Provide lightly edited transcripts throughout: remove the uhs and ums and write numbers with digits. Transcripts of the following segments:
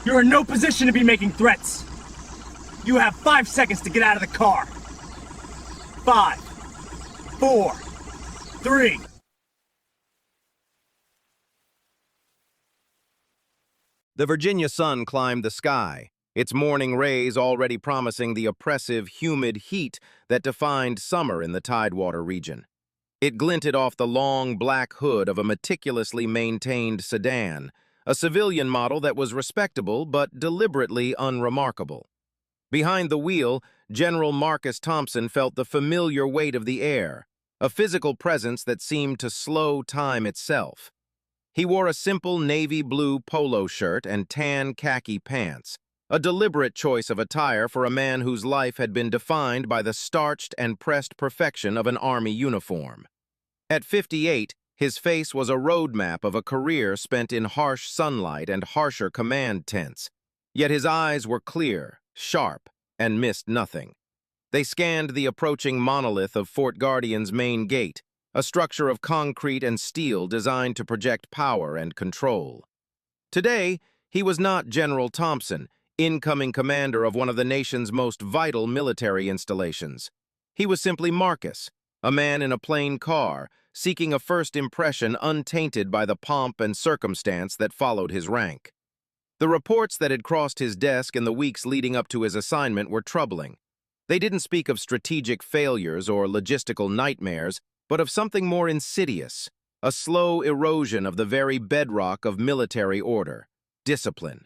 You're in no position to be making threats. You have 5 seconds to get out of the car. 5, 4, 3. The Virginia sun climbed the sky, its morning rays already promising the oppressive, humid heat that defined summer in the Tidewater region. It glinted off the long, black hood of a meticulously maintained sedan, a civilian model that was respectable but deliberately unremarkable. Behind the wheel, General Marcus Thompson felt the familiar weight of the air, a physical presence that seemed to slow time itself. He wore a simple navy blue polo shirt and tan khaki pants, a deliberate choice of attire for a man whose life had been defined by the starched and pressed perfection of an army uniform. At 58, his face was a roadmap of a career spent in harsh sunlight and harsher command tents, yet his eyes were clear, sharp, and missed nothing. They scanned the approaching monolith of Fort Guardian's main gate, a structure of concrete and steel designed to project power and control. Today, he was not General Thompson, incoming commander of one of the nation's most vital military installations. He was simply Marcus, a man in a plain car, seeking a first impression untainted by the pomp and circumstance that followed his rank. The reports that had crossed his desk in the weeks leading up to his assignment were troubling. They didn't speak of strategic failures or logistical nightmares, but of something more insidious, a slow erosion of the very bedrock of military order, discipline.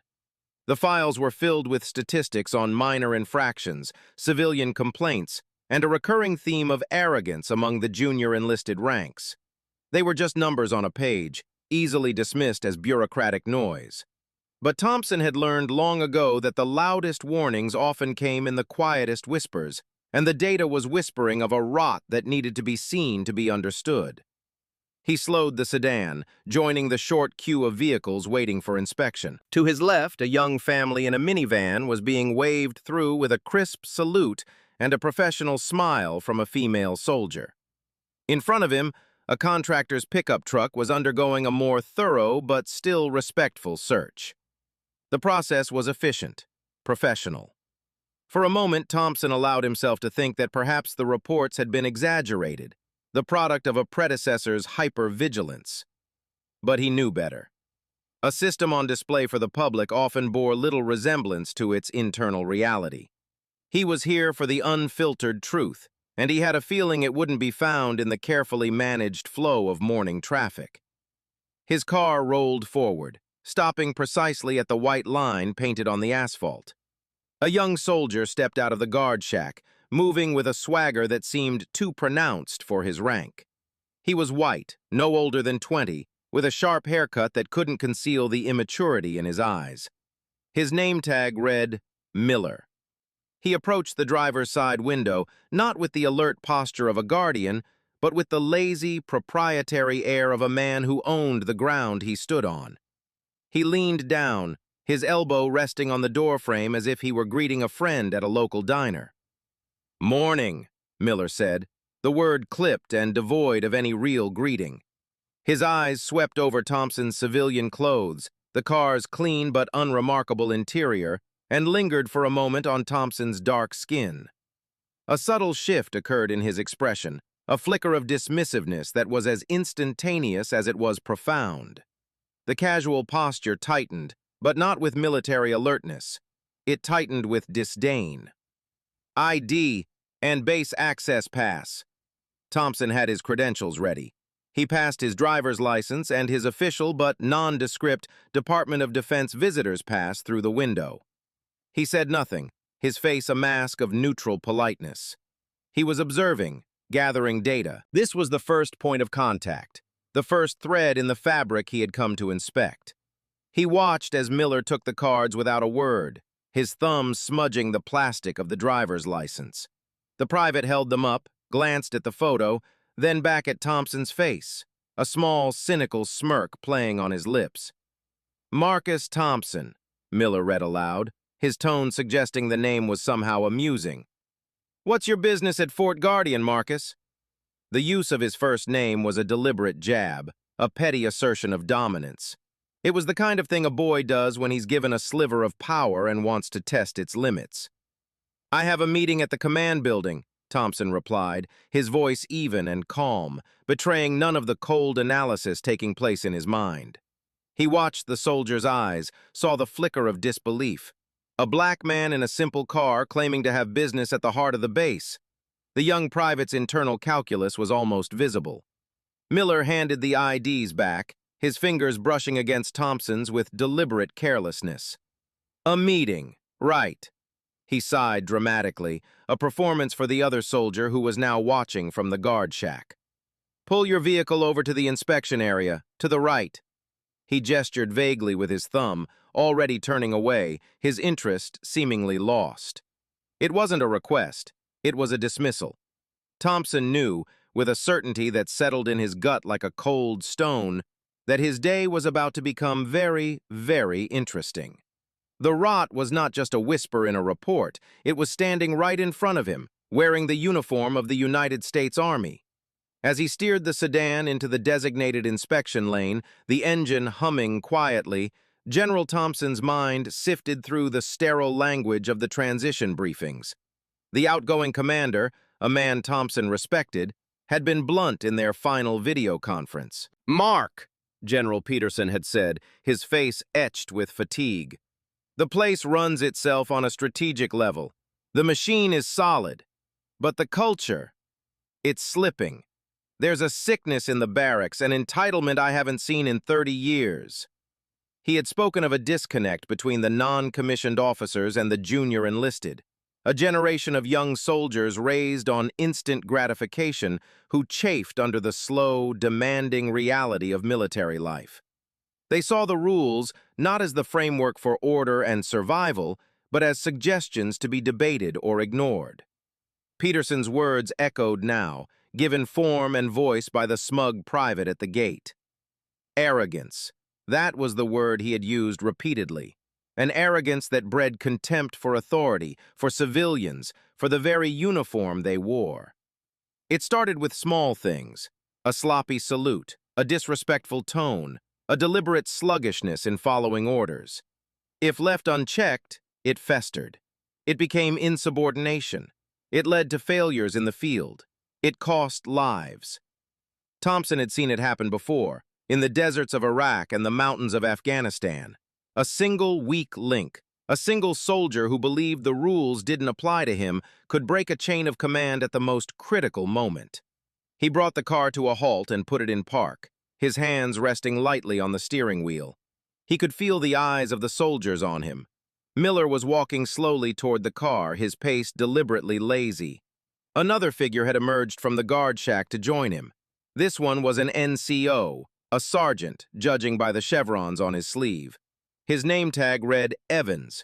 The files were filled with statistics on minor infractions, civilian complaints, and a recurring theme of arrogance among the junior enlisted ranks. They were just numbers on a page, easily dismissed as bureaucratic noise. But Thompson had learned long ago that the loudest warnings often came in the quietest whispers, and the data was whispering of a rot that needed to be seen to be understood. He slowed the sedan, joining the short queue of vehicles waiting for inspection. To his left, a young family in a minivan was being waved through with a crisp salute and a professional smile from a female soldier. In front of him, a contractor's pickup truck was undergoing a more thorough but still respectful search. The process was efficient, professional. For a moment, Thompson allowed himself to think that perhaps the reports had been exaggerated, the product of a predecessor's hyper-vigilance. But he knew better. A system on display for the public often bore little resemblance to its internal reality. He was here for the unfiltered truth, and he had a feeling it wouldn't be found in the carefully managed flow of morning traffic. His car rolled forward, stopping precisely at the white line painted on the asphalt. A young soldier stepped out of the guard shack, moving with a swagger that seemed too pronounced for his rank. He was white, no older than 20, with a sharp haircut that couldn't conceal the immaturity in his eyes. His name tag read Miller. He approached the driver's side window, not with the alert posture of a guardian, but with the lazy, proprietary air of a man who owned the ground he stood on. He leaned down, his elbow resting on the doorframe as if he were greeting a friend at a local diner. "Morning," Miller said, the word clipped and devoid of any real greeting. His eyes swept over Thompson's civilian clothes, the car's clean but unremarkable interior, and lingered for a moment on Thompson's dark skin. A subtle shift occurred in his expression, a flicker of dismissiveness that was as instantaneous as it was profound. The casual posture tightened, but not with military alertness. It tightened with disdain. ID and base access pass. Thompson had his credentials ready. He passed his driver's license and his official but nondescript Department of Defense visitor's pass through the window. He said nothing, his face a mask of neutral politeness. He was observing, gathering data. This was the first point of contact, the first thread in the fabric he had come to inspect. He watched as Miller took the cards without a word, his thumbs smudging the plastic of the driver's license. The private held them up, glanced at the photo, then back at Thompson's face, a small, cynical smirk playing on his lips. "Marcus Thompson," Miller read aloud, his tone suggesting the name was somehow amusing. "What's your business at Fort Guardian, Marcus?" The use of his first name was a deliberate jab, a petty assertion of dominance. It was the kind of thing a boy does when he's given a sliver of power and wants to test its limits. "I have a meeting at the command building," Thompson replied, his voice even and calm, betraying none of the cold analysis taking place in his mind. He watched the soldier's eyes, saw the flicker of disbelief. A black man in a simple car claiming to have business at the heart of the base. The young private's internal calculus was almost visible. Miller handed the IDs back, his fingers brushing against Thompson's with deliberate carelessness. "A meeting, right." He sighed dramatically, a performance for the other soldier who was now watching from the guard shack. "Pull your vehicle over to the inspection area, to the right." He gestured vaguely with his thumb, already turning away, his interest seemingly lost. It wasn't a request, it was a dismissal. Thompson knew, with a certainty that settled in his gut like a cold stone, that his day was about to become very, very interesting. The rot was not just a whisper in a report, it was standing right in front of him, wearing the uniform of the United States Army. As he steered the sedan into the designated inspection lane, the engine humming quietly, General Thompson's mind sifted through the sterile language of the transition briefings. The outgoing commander, a man Thompson respected, had been blunt in their final video conference. "Mark," General Peterson had said, his face etched with fatigue. "The place runs itself on a strategic level. The machine is solid. But the culture, it's slipping. There's a sickness in the barracks, an entitlement I haven't seen in 30 years. He had spoken of a disconnect between the non-commissioned officers and the junior enlisted, a generation of young soldiers raised on instant gratification who chafed under the slow, demanding reality of military life. They saw the rules not as the framework for order and survival, but as suggestions to be debated or ignored. Peterson's words echoed now, given form and voice by the smug private at the gate. Arrogance. That was the word he had used repeatedly. An arrogance that bred contempt for authority, for civilians, for the very uniform they wore. It started with small things, a sloppy salute, a disrespectful tone, a deliberate sluggishness in following orders. If left unchecked, it festered. It became insubordination. It led to failures in the field. It cost lives. Thompson had seen it happen before, in the deserts of Iraq and the mountains of Afghanistan. A single weak link, a single soldier who believed the rules didn't apply to him, could break a chain of command at the most critical moment. He brought the car to a halt and put it in park, his hands resting lightly on the steering wheel. He could feel the eyes of the soldiers on him. Miller was walking slowly toward the car, his pace deliberately lazy. Another figure had emerged from the guard shack to join him. This one was an NCO, a sergeant, judging by the chevrons on his sleeve. His name tag read Evans.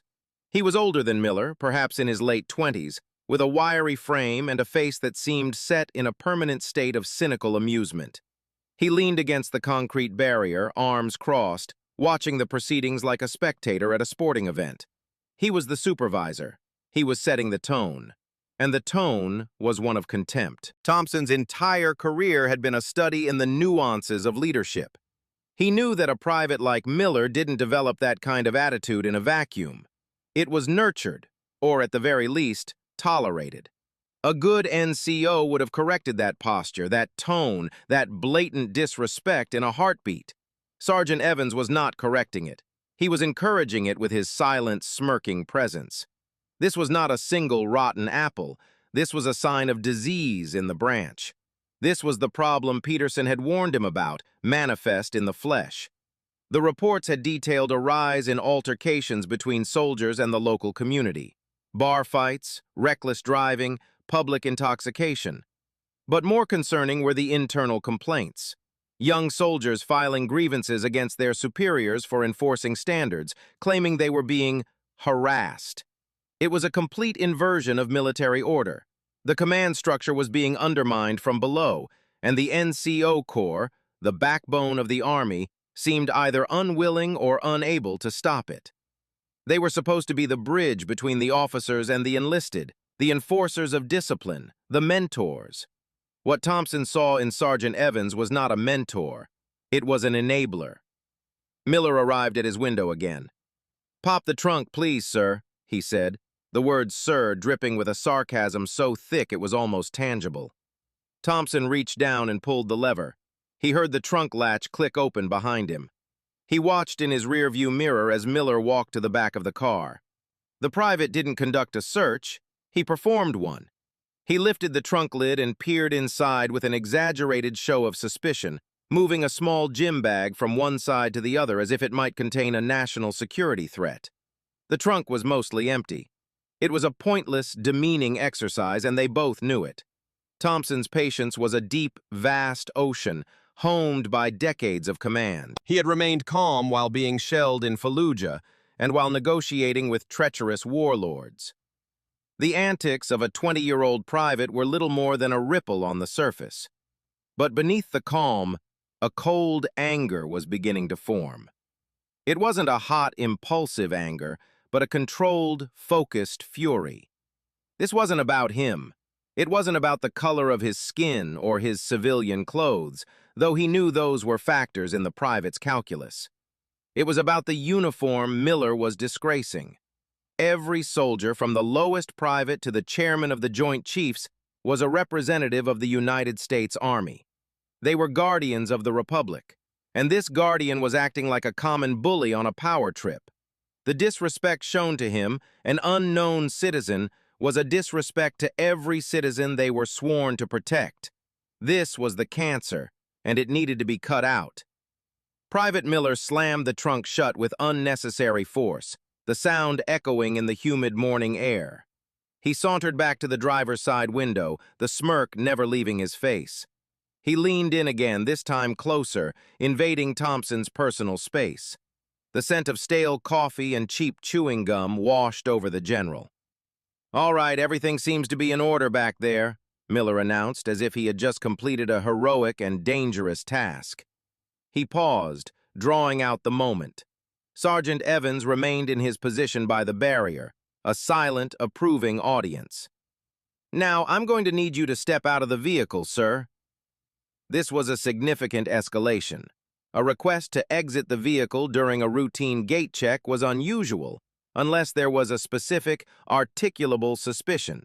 He was older than Miller, perhaps in his late 20s, with a wiry frame and a face that seemed set in a permanent state of cynical amusement. He leaned against the concrete barrier, arms crossed, watching the proceedings like a spectator at a sporting event. He was the supervisor. He was setting the tone. And the tone was one of contempt. Thompson's entire career had been a study in the nuances of leadership. He knew that a private like Miller didn't develop that kind of attitude in a vacuum. It was nurtured, or at the very least, tolerated. A good NCO would have corrected that posture, that tone, that blatant disrespect in a heartbeat. Sergeant Evans was not correcting it. He was encouraging it with his silent, smirking presence. This was not a single rotten apple. This was a sign of disease in the branch. This was the problem Peterson had warned him about, manifest in the flesh. The reports had detailed a rise in altercations between soldiers and the local community. Bar fights, reckless driving, public intoxication. But more concerning were the internal complaints. Young soldiers filing grievances against their superiors for enforcing standards, claiming they were being harassed. It was a complete inversion of military order. The command structure was being undermined from below, and the NCO Corps, the backbone of the Army, seemed either unwilling or unable to stop it. They were supposed to be the bridge between the officers and the enlisted, the enforcers of discipline, the mentors. What Thompson saw in Sergeant Evans was not a mentor, it was an enabler. Miller arrived at his window again. "Pop the trunk, please, sir," he said, the word sir dripping with a sarcasm so thick it was almost tangible. Thompson reached down and pulled the lever. He heard the trunk latch click open behind him. He watched in his rearview mirror as Miller walked to the back of the car. The private didn't conduct a search, he performed one. He lifted the trunk lid and peered inside with an exaggerated show of suspicion, moving a small gym bag from one side to the other as if it might contain a national security threat. The trunk was mostly empty. It was a pointless, demeaning exercise, and they both knew it. Thompson's patience was a deep, vast ocean, honed by decades of command. He had remained calm while being shelled in Fallujah and while negotiating with treacherous warlords. The antics of a 20-year-old private were little more than a ripple on the surface. But beneath the calm, a cold anger was beginning to form. It wasn't a hot, impulsive anger, but a controlled, focused fury. This wasn't about him. It wasn't about the color of his skin or his civilian clothes, though he knew those were factors in the private's calculus. It was about the uniform Miller was disgracing. Every soldier, from the lowest private to the chairman of the Joint Chiefs, was a representative of the United States Army. They were guardians of the Republic, and this guardian was acting like a common bully on a power trip. The disrespect shown to him, an unknown citizen, was a disrespect to every citizen they were sworn to protect. This was the cancer, and it needed to be cut out. Private Miller slammed the trunk shut with unnecessary force, the sound echoing in the humid morning air. He sauntered back to the driver's side window, the smirk never leaving his face. He leaned in again, this time closer, invading Thompson's personal space. The scent of stale coffee and cheap chewing gum washed over the general. "All right, everything seems to be in order back there," Miller announced, as if he had just completed a heroic and dangerous task. He paused, drawing out the moment. Sergeant Evans remained in his position by the barrier, a silent, approving audience. "Now, I'm going to need you to step out of the vehicle, sir." This was a significant escalation. A request to exit the vehicle during a routine gate check was unusual, unless there was a specific, articulable suspicion.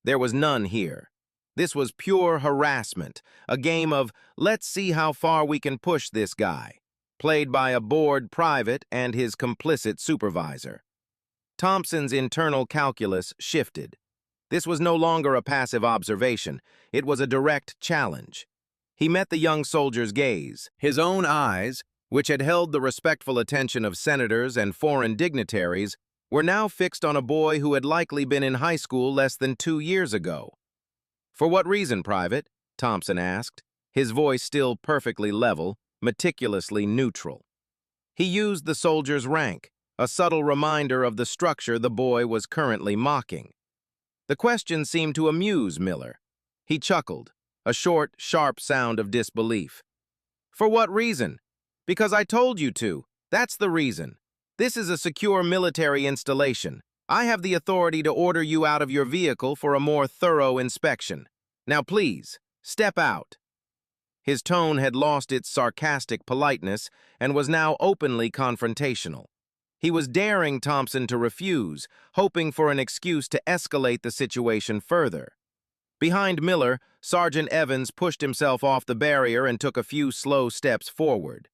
There was none here. This was pure harassment, a game of let's see how far we can push this guy, played by a bored private and his complicit supervisor. Thompson's internal calculus shifted. This was no longer a passive observation. It was a direct challenge. He met the young soldier's gaze. His own eyes, which had held the respectful attention of senators and foreign dignitaries, were now fixed on a boy who had likely been in high school less than 2 years ago. "For what reason, Private?" Thompson asked, his voice still perfectly level, meticulously neutral. He used the soldier's rank, a subtle reminder of the structure the boy was currently mocking. The question seemed to amuse Miller. He chuckled, a short, sharp sound of disbelief. "For what reason?" "Because I told you to. That's the reason. This is a secure military installation. I have the authority to order you out of your vehicle for a more thorough inspection. Now please, step out." His tone had lost its sarcastic politeness and was now openly confrontational. He was daring Thompson to refuse, hoping for an excuse to escalate the situation further. Behind Miller, Sergeant Evans pushed himself off the barrier and took a few slow steps forward.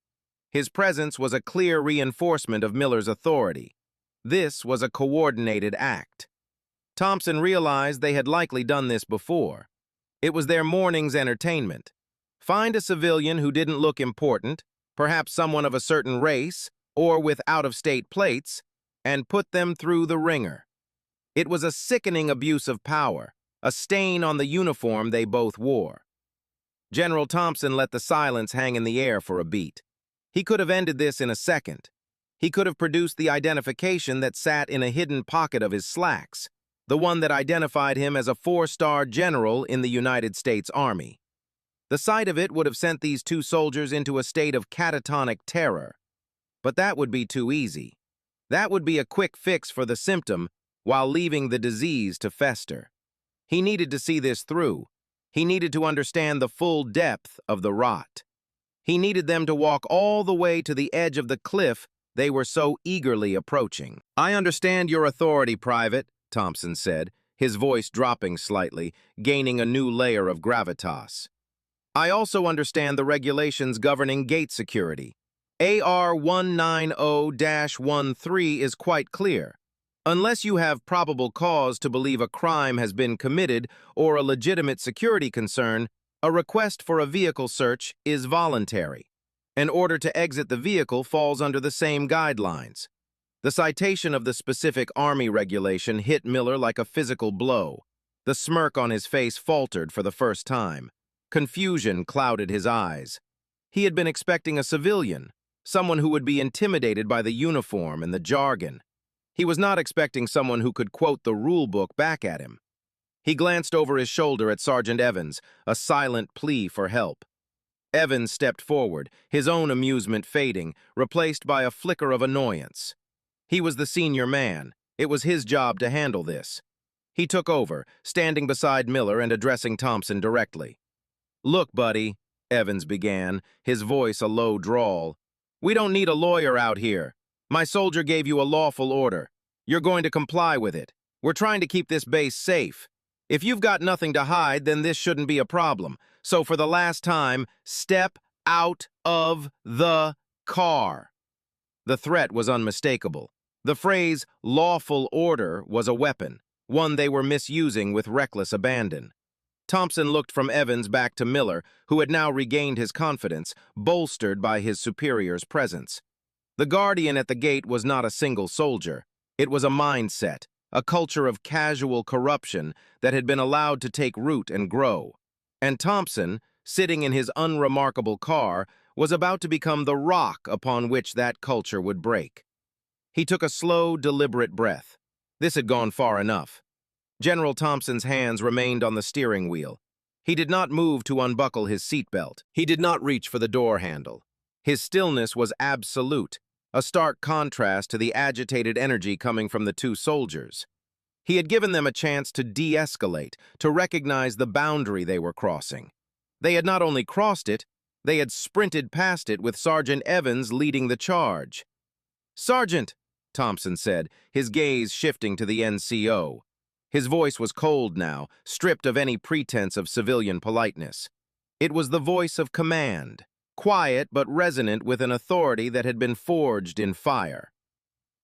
His presence was a clear reinforcement of Miller's authority. This was a coordinated act. Thompson realized they had likely done this before. It was their morning's entertainment. Find a civilian who didn't look important, perhaps someone of a certain race, or with out-of-state plates, and put them through the ringer. It was a sickening abuse of power, a stain on the uniform they both wore. General Thompson let the silence hang in the air for a beat. He could have ended this in a second. He could have produced the identification that sat in a hidden pocket of his slacks, the one that identified him as a 4-star general in the United States Army. The sight of it would have sent these two soldiers into a state of catatonic terror. But that would be too easy. That would be a quick fix for the symptom while leaving the disease to fester. He needed to see this through. He needed to understand the full depth of the rot. He needed them to walk all the way to the edge of the cliff they were so eagerly approaching. "I understand your authority, Private," Thompson said, his voice dropping slightly, gaining a new layer of gravitas. "I also understand the regulations governing gate security. AR 190-13 is quite clear. Unless you have probable cause to believe a crime has been committed or a legitimate security concern, a request for a vehicle search is voluntary. An order to exit the vehicle falls under the same guidelines." The citation of the specific Army regulation hit Miller like a physical blow. The smirk on his face faltered for the first time. Confusion clouded his eyes. He had been expecting a civilian, someone who would be intimidated by the uniform and the jargon. He was not expecting someone who could quote the rule book back at him. He glanced over his shoulder at Sergeant Evans, a silent plea for help. Evans stepped forward, his own amusement fading, replaced by a flicker of annoyance. He was the senior man. It was his job to handle this. He took over, standing beside Miller and addressing Thompson directly. "Look, buddy," Evans began, his voice a low drawl. "We don't need a lawyer out here. My soldier gave you a lawful order. You're going to comply with it. We're trying to keep this base safe. If you've got nothing to hide, then this shouldn't be a problem. So for the last time, step out of the car." The threat was unmistakable. The phrase "lawful order" was a weapon, one they were misusing with reckless abandon. Thompson looked from Evans back to Miller, who had now regained his confidence, bolstered by his superior's presence. The guardian at the gate was not a single soldier. It was a mindset, a culture of casual corruption that had been allowed to take root and grow. And Thompson, sitting in his unremarkable car, was about to become the rock upon which that culture would break. He took a slow, deliberate breath. This had gone far enough. General Thompson's hands remained on the steering wheel. He did not move to unbuckle his seatbelt. He did not reach for the door handle. His stillness was absolute, a stark contrast to the agitated energy coming from the two soldiers. He had given them a chance to de-escalate, to recognize the boundary they were crossing. They had not only crossed it, they had sprinted past it with Sergeant Evans leading the charge. "Sergeant," Thompson said, his gaze shifting to the NCO. His voice was cold now, stripped of any pretense of civilian politeness. It was the voice of command, quiet but resonant with an authority that had been forged in fire.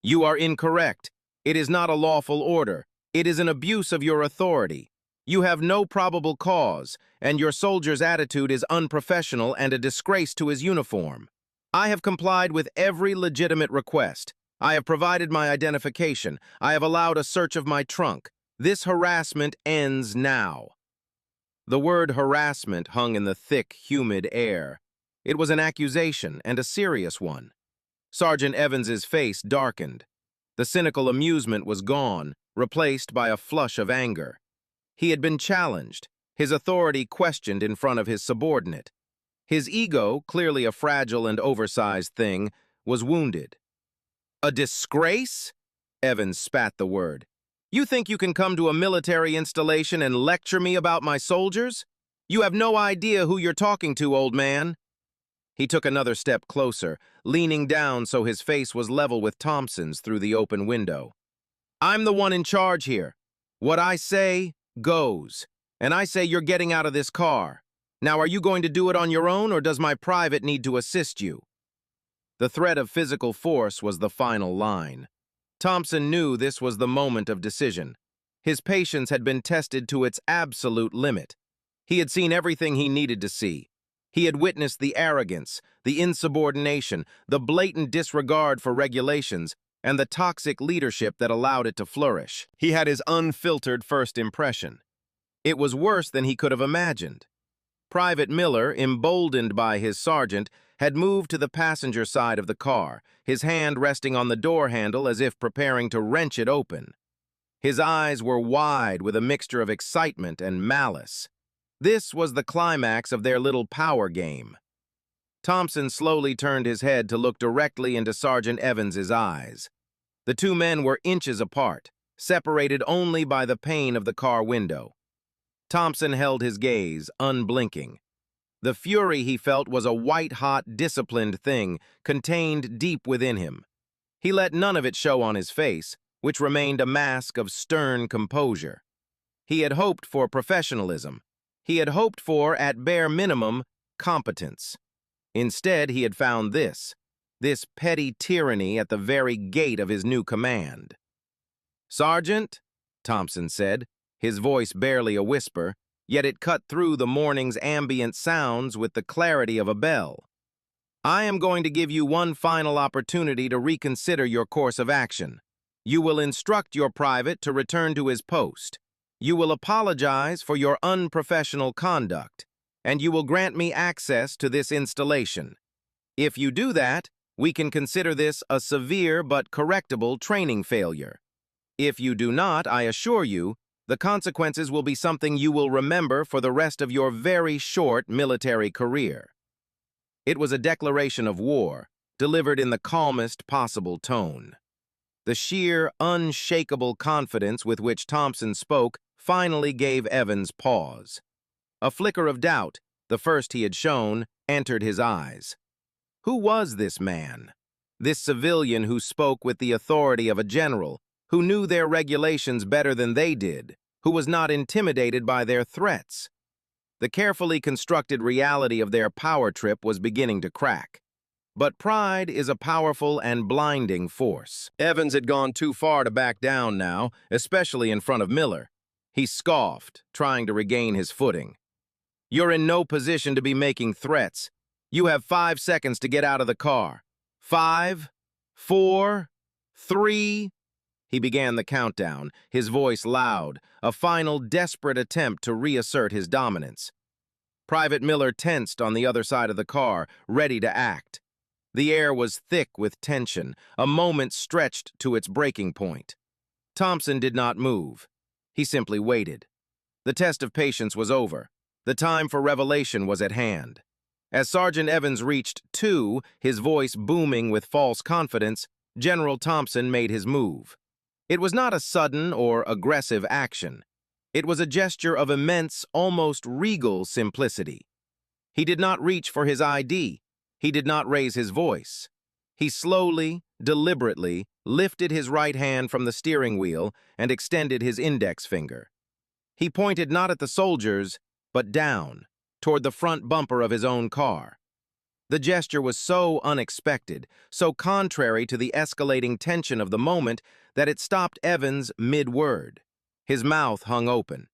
"You are incorrect. It is not a lawful order. It is an abuse of your authority. You have no probable cause, and your soldier's attitude is unprofessional and a disgrace to his uniform. I have complied with every legitimate request. I have provided my identification. I have allowed a search of my trunk. This harassment ends now." The word harassment hung in the thick, humid air. It was an accusation, and a serious one. Sergeant Evans's face darkened. The cynical amusement was gone, replaced by a flush of anger. He had been challenged, his authority questioned in front of his subordinate. His ego, clearly a fragile and oversized thing, was wounded. "A disgrace?" Evans spat the word. "You think you can come to a military installation and lecture me about my soldiers? You have no idea who you're talking to, old man." He took another step closer, leaning down so his face was level with Thompson's through the open window. "I'm the one in charge here. What I say goes, and I say you're getting out of this car. Now, are you going to do it on your own, or does my private need to assist you?" The threat of physical force was the final line. Thompson knew this was the moment of decision. His patience had been tested to its absolute limit. He had seen everything he needed to see. He had witnessed the arrogance, the insubordination, the blatant disregard for regulations, and the toxic leadership that allowed it to flourish. He had his unfiltered first impression. It was worse than he could have imagined. Private Miller, emboldened by his sergeant, had moved to the passenger side of the car, his hand resting on the door handle as if preparing to wrench it open. His eyes were wide with a mixture of excitement and malice. This was the climax of their little power game. Thompson slowly turned his head to look directly into Sergeant Evans's eyes. The two men were inches apart, separated only by the pane of the car window. Thompson held his gaze, unblinking. The fury he felt was a white-hot, disciplined thing contained deep within him. He let none of it show on his face, which remained a mask of stern composure. He had hoped for professionalism. He had hoped for, at bare minimum, competence. Instead, he had found this petty tyranny at the very gate of his new command. "Sergeant," Thompson said, his voice barely a whisper, yet it cut through the morning's ambient sounds with the clarity of a bell. "I am going to give you one final opportunity to reconsider your course of action. You will instruct your private to return to his post. You will apologize for your unprofessional conduct, and you will grant me access to this installation. If you do that, we can consider this a severe but correctable training failure. If you do not, I assure you, the consequences will be something you will remember for the rest of your very short military career." It was a declaration of war, delivered in the calmest possible tone. The sheer, unshakable confidence with which Thompson spoke finally gave Evans pause. A flicker of doubt, the first he had shown, entered his eyes. Who was this man? This civilian who spoke with the authority of a general, who knew their regulations better than they did, who was not intimidated by their threats. The carefully constructed reality of their power trip was beginning to crack. But pride is a powerful and blinding force. Evans had gone too far to back down now, especially in front of Miller. He scoffed, trying to regain his footing. "You're in no position to be making threats. You have 5 seconds to get out of the car. 5, 4, 3... He began the countdown, his voice loud, a final desperate attempt to reassert his dominance. Private Miller tensed on the other side of the car, ready to act. The air was thick with tension, a moment stretched to its breaking point. Thompson did not move. He simply waited. The test of patience was over. The time for revelation was at hand. As Sergeant Evans reached 2, his voice booming with false confidence, General Thompson made his move. It was not a sudden or aggressive action. It was a gesture of immense, almost regal simplicity. He did not reach for his ID. He did not raise his voice. He slowly, deliberately, lifted his right hand from the steering wheel and extended his index finger. He pointed not at the soldiers, but down, toward the front bumper of his own car. The gesture was so unexpected, so contrary to the escalating tension of the moment, that it stopped Evans mid-word. His mouth hung open.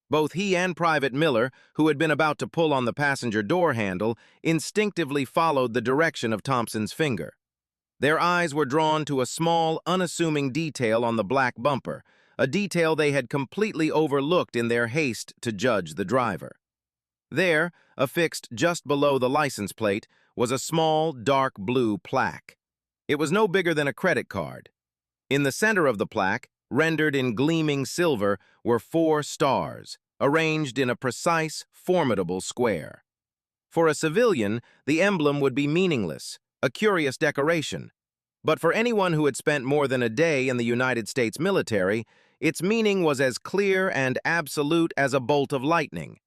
Both he and Private Miller, who had been about to pull on the passenger door handle, instinctively followed the direction of Thompson's finger. Their eyes were drawn to a small, unassuming detail on the black bumper, a detail they had completely overlooked in their haste to judge the driver. There, affixed just below the license plate, was a small, dark blue plaque. It was no bigger than a credit card. In the center of the plaque, rendered in gleaming silver, were 4 stars, arranged in a precise, formidable square. For a civilian, the emblem would be meaningless, a curious decoration. But for anyone who had spent more than a day in the United States military, its meaning was as clear and absolute as a bolt of lightning.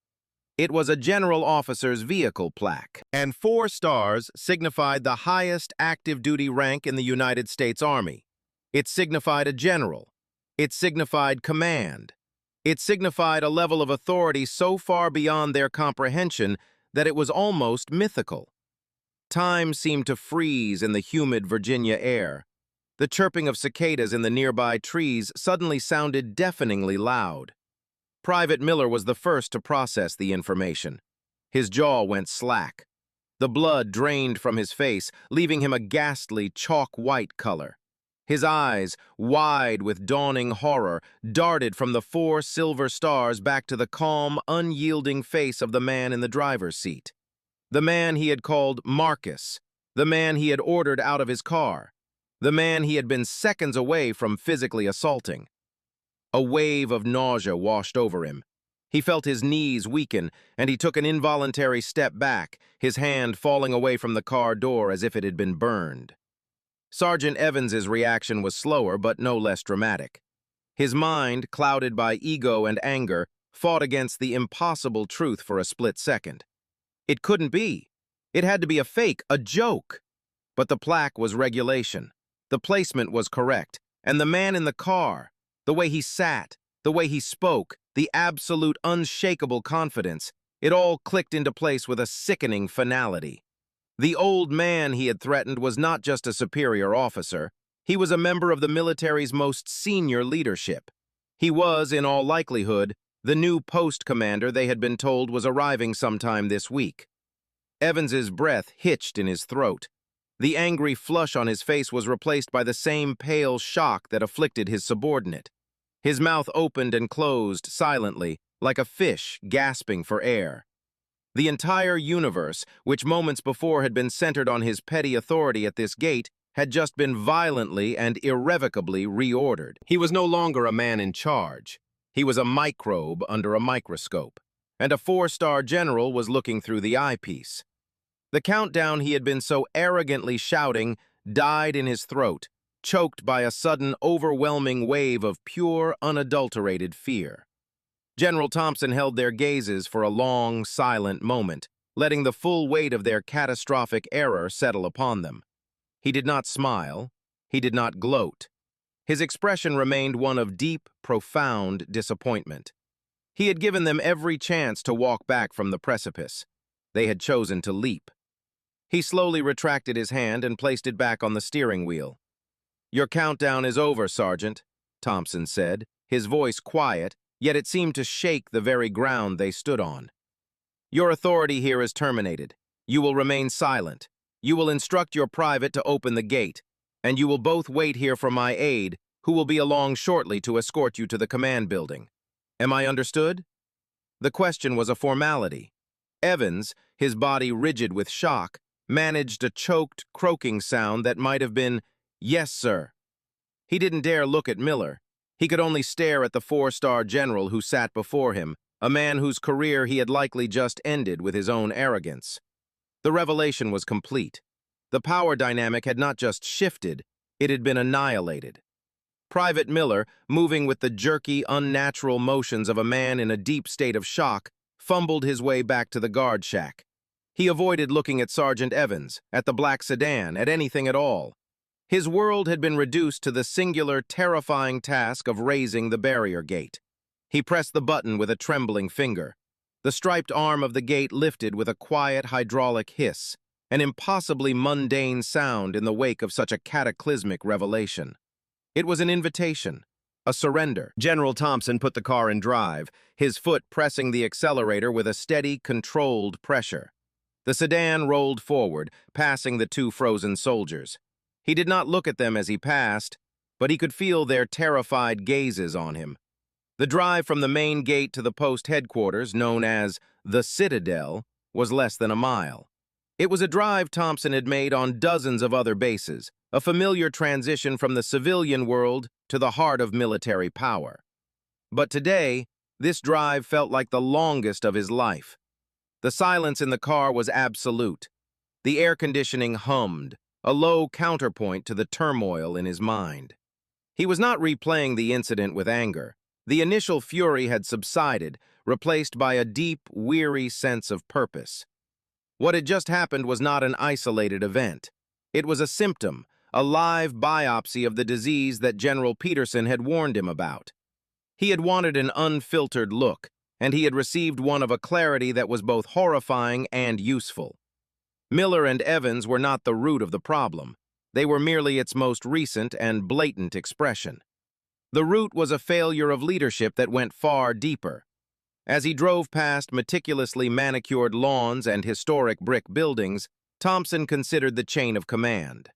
It was a general officer's vehicle plaque, and 4 stars signified the highest active duty rank in the United States Army. It signified a general. It signified command. It signified a level of authority so far beyond their comprehension that it was almost mythical. Time seemed to freeze in the humid Virginia air. The chirping of cicadas in the nearby trees suddenly sounded deafeningly loud. Private Miller was the first to process the information. His jaw went slack. The blood drained from his face, leaving him a ghastly chalk-white color. His eyes, wide with dawning horror, darted from the 4 silver stars back to the calm, unyielding face of the man in the driver's seat. The man he had called Marcus. The man he had ordered out of his car. The man he had been seconds away from physically assaulting. A wave of nausea washed over him. He felt his knees weaken, and he took an involuntary step back, his hand falling away from the car door as if it had been burned. Sergeant Evans's reaction was slower, but no less dramatic. His mind, clouded by ego and anger, fought against the impossible truth for a split second. It couldn't be. It had to be a fake, a joke. But the plaque was regulation. The placement was correct. And the man in the car, the way he sat, the way he spoke, the absolute unshakable confidence, it all clicked into place with a sickening finality. The old man he had threatened was not just a superior officer. He was a member of the military's most senior leadership. He was, in all likelihood, the new post commander they had been told was arriving sometime this week. Evans's breath hitched in his throat. The angry flush on his face was replaced by the same pale shock that afflicted his subordinate. His mouth opened and closed silently, like a fish gasping for air. The entire universe, which moments before had been centered on his petty authority at this gate, had just been violently and irrevocably reordered. He was no longer a man in charge. He was a microbe under a microscope, and a four-star general was looking through the eyepiece. The countdown he had been so arrogantly shouting died in his throat, choked by a sudden, overwhelming wave of pure, unadulterated fear. General Thompson held their gazes for a long, silent moment, letting the full weight of their catastrophic error settle upon them. He did not smile. He did not gloat. His expression remained one of deep, profound disappointment. He had given them every chance to walk back from the precipice. They had chosen to leap. He slowly retracted his hand and placed it back on the steering wheel. "Your countdown is over, Sergeant," Thompson said, his voice quiet, yet it seemed to shake the very ground they stood on. "Your authority here is terminated. You will remain silent. You will instruct your private to open the gate, and you will both wait here for my aide, who will be along shortly to escort you to the command building. Am I understood?" The question was a formality. Evans, his body rigid with shock, managed a choked, croaking sound that might have been, "Yes, sir." He didn't dare look at Miller. He could only stare at the four-star general who sat before him, a man whose career he had likely just ended with his own arrogance. The revelation was complete. The power dynamic had not just shifted, it had been annihilated. Private Miller, moving with the jerky, unnatural motions of a man in a deep state of shock, fumbled his way back to the guard shack. He avoided looking at Sergeant Evans, at the black sedan, at anything at all. His world had been reduced to the singular, terrifying task of raising the barrier gate. He pressed the button with a trembling finger. The striped arm of the gate lifted with a quiet hydraulic hiss, an impossibly mundane sound in the wake of such a cataclysmic revelation. It was an invitation, a surrender. General Thompson put the car in drive, his foot pressing the accelerator with a steady, controlled pressure. The sedan rolled forward, passing the two frozen soldiers. He did not look at them as he passed, but he could feel their terrified gazes on him. The drive from the main gate to the post headquarters, known as the Citadel, was less than a mile. It was a drive Thompson had made on dozens of other bases, a familiar transition from the civilian world to the heart of military power. But today, this drive felt like the longest of his life. The silence in the car was absolute. The air conditioning hummed, a low counterpoint to the turmoil in his mind. He was not replaying the incident with anger. The initial fury had subsided, replaced by a deep, weary sense of purpose. What had just happened was not an isolated event. It was a symptom, a live biopsy of the disease that General Peterson had warned him about. He had wanted an unfiltered look, and he had received one of a clarity that was both horrifying and useful. Miller and Evans were not the root of the problem. They were merely its most recent and blatant expression. The root was a failure of leadership that went far deeper. As he drove past meticulously manicured lawns and historic brick buildings, Thompson considered the chain of command.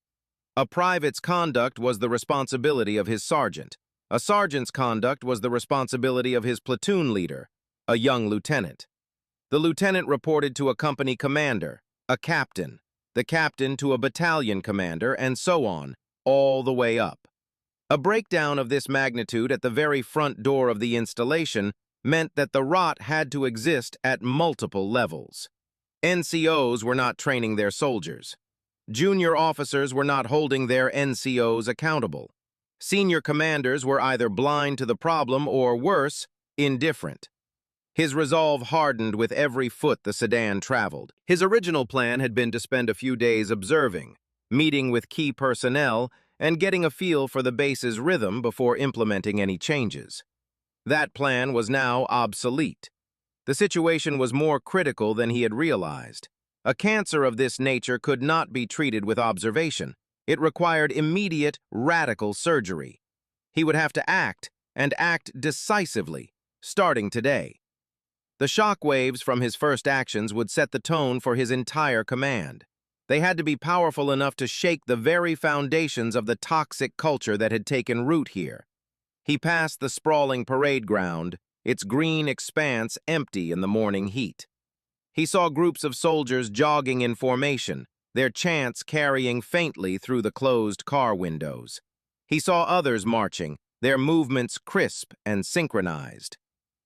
A private's conduct was the responsibility of his sergeant. A sergeant's conduct was the responsibility of his platoon leader, a young lieutenant. The lieutenant reported to a company commander, a captain, the captain to a battalion commander, and so on, all the way up. A breakdown of this magnitude at the very front door of the installation meant that the rot had to exist at multiple levels. NCOs were not training their soldiers. Junior officers were not holding their NCOs accountable. Senior commanders were either blind to the problem or, worse, indifferent. His resolve hardened with every foot the sedan traveled. His original plan had been to spend a few days observing, meeting with key personnel, and getting a feel for the base's rhythm before implementing any changes. That plan was now obsolete. The situation was more critical than he had realized. A cancer of this nature could not be treated with observation. It required immediate, radical surgery. He would have to act, and act decisively, starting today. The shock waves from his first actions would set the tone for his entire command. They had to be powerful enough to shake the very foundations of the toxic culture that had taken root here. He passed the sprawling parade ground, its green expanse empty in the morning heat. He saw groups of soldiers jogging in formation, their chants carrying faintly through the closed car windows. He saw others marching, their movements crisp and synchronized.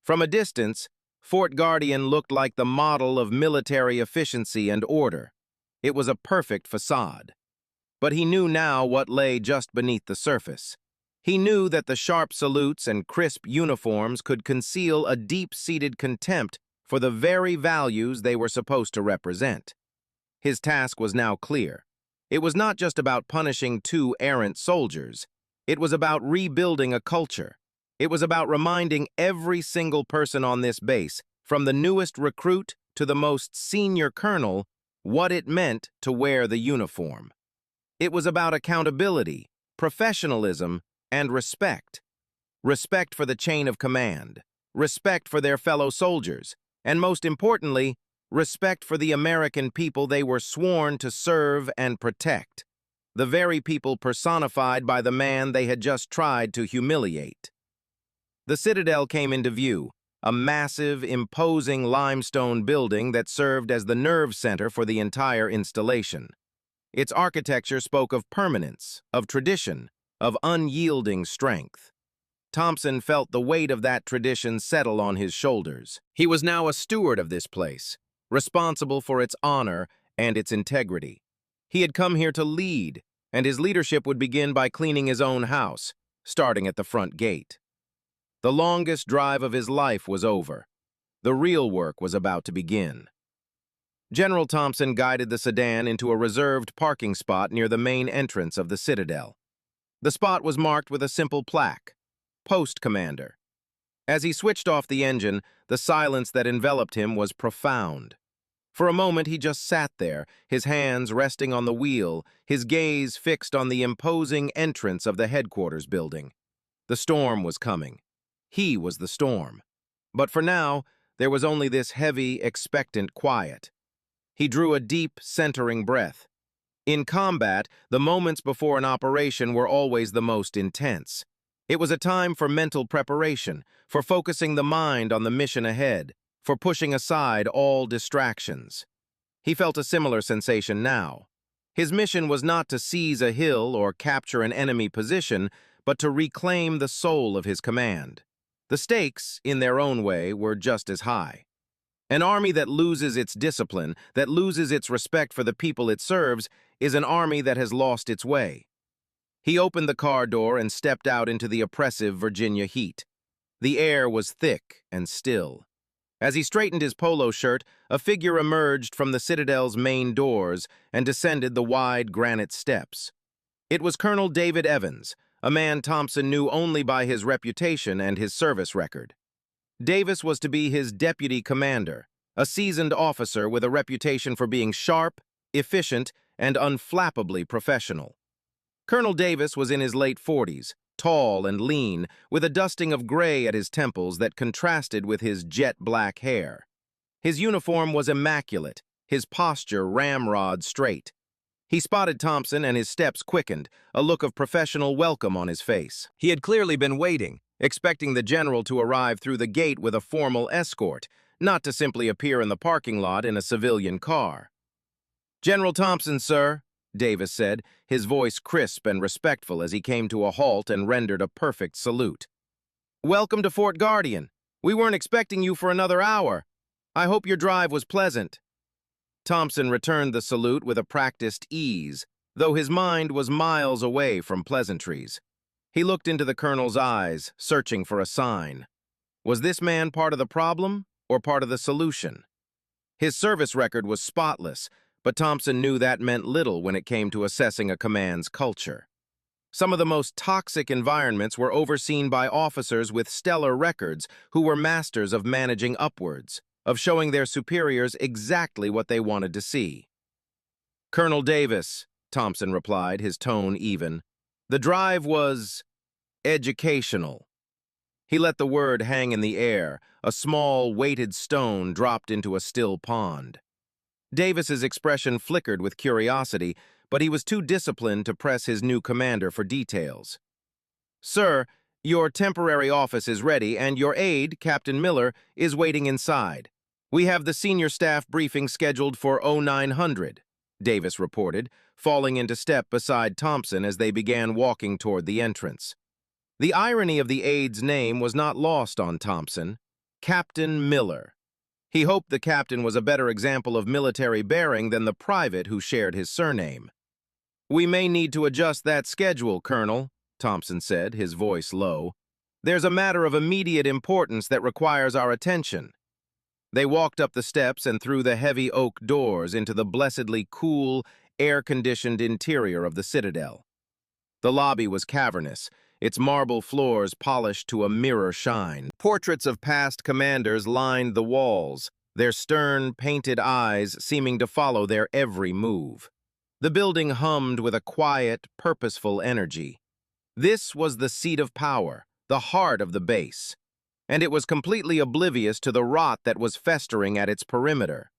From a distance, Fort Guardian looked like the model of military efficiency and order. It was a perfect facade. But he knew now what lay just beneath the surface. He knew that the sharp salutes and crisp uniforms could conceal a deep-seated contempt for the very values they were supposed to represent. His task was now clear. It was not just about punishing two errant soldiers. It was about rebuilding a culture. It was about reminding every single person on this base, from the newest recruit to the most senior colonel, what it meant to wear the uniform. It was about accountability, professionalism, and respect. Respect for the chain of command, respect for their fellow soldiers, and most importantly, respect for the American people they were sworn to serve and protect, the very people personified by the man they had just tried to humiliate. The Citadel came into view, a massive, imposing limestone building that served as the nerve center for the entire installation. Its architecture spoke of permanence, of tradition, of unyielding strength. Thompson felt the weight of that tradition settle on his shoulders. He was now a steward of this place, responsible for its honor and its integrity. He had come here to lead, and his leadership would begin by cleaning his own house, starting at the front gate. The longest drive of his life was over. The real work was about to begin. General Thompson guided the sedan into a reserved parking spot near the main entrance of the Citadel. The spot was marked with a simple plaque, Post Commander. As he switched off the engine, the silence that enveloped him was profound. For a moment he just sat there, his hands resting on the wheel, his gaze fixed on the imposing entrance of the headquarters building. The storm was coming. He was the storm. But for now, there was only this heavy, expectant quiet. He drew a deep, centering breath. In combat, the moments before an operation were always the most intense. It was a time for mental preparation, for focusing the mind on the mission ahead, for pushing aside all distractions. He felt a similar sensation now. His mission was not to seize a hill or capture an enemy position, but to reclaim the soul of his command. The stakes, in their own way, were just as high. An army that loses its discipline, that loses its respect for the people it serves, is an army that has lost its way. He opened the car door and stepped out into the oppressive Virginia heat. The air was thick and still. As he straightened his polo shirt, a figure emerged from the Citadel's main doors and descended the wide granite steps. It was Colonel David Evans, a man Thompson knew only by his reputation and his service record. Davis was to be his deputy commander, a seasoned officer with a reputation for being sharp, efficient, and unflappably professional. Colonel Davis was in his late 40s, tall and lean, with a dusting of gray at his temples that contrasted with his jet-black hair. His uniform was immaculate, his posture ramrod straight. He spotted Thompson and his steps quickened, a look of professional welcome on his face. He had clearly been waiting, expecting the general to arrive through the gate with a formal escort, not to simply appear in the parking lot in a civilian car. "General Thompson, sir," Davis said, his voice crisp and respectful as he came to a halt and rendered a perfect salute. "Welcome to Fort Guardian. We weren't expecting you for another hour. I hope your drive was pleasant." Thompson returned the salute with a practiced ease, though his mind was miles away from pleasantries. He looked into the colonel's eyes, searching for a sign. Was this man part of the problem, or part of the solution? His service record was spotless, but Thompson knew that meant little when it came to assessing a command's culture. Some of the most toxic environments were overseen by officers with stellar records who were masters of managing upwards, of showing their superiors exactly what they wanted to see. "Colonel Davis," Thompson replied, his tone even. "The drive was educational." He let the word hang in the air, a small, weighted stone dropped into a still pond. Davis's expression flickered with curiosity, but he was too disciplined to press his new commander for details. "Sir, your temporary office is ready, and your aide, Captain Miller, is waiting inside. We have the senior staff briefing scheduled for 0900, Davis reported, falling into step beside Thompson as they began walking toward the entrance. The irony of the aide's name was not lost on Thompson. Captain Miller. He hoped the captain was a better example of military bearing than the private who shared his surname. "We may need to adjust that schedule, Colonel," Thompson said, his voice low. "There's a matter of immediate importance that requires our attention." They walked up the steps and through the heavy oak doors into the blessedly cool, air-conditioned interior of the Citadel. The lobby was cavernous, its marble floors polished to a mirror shine. Portraits of past commanders lined the walls, their stern, painted eyes seeming to follow their every move. The building hummed with a quiet, purposeful energy. This was the seat of power, the heart of the base, and it was completely oblivious to the rot that was festering at its perimeter.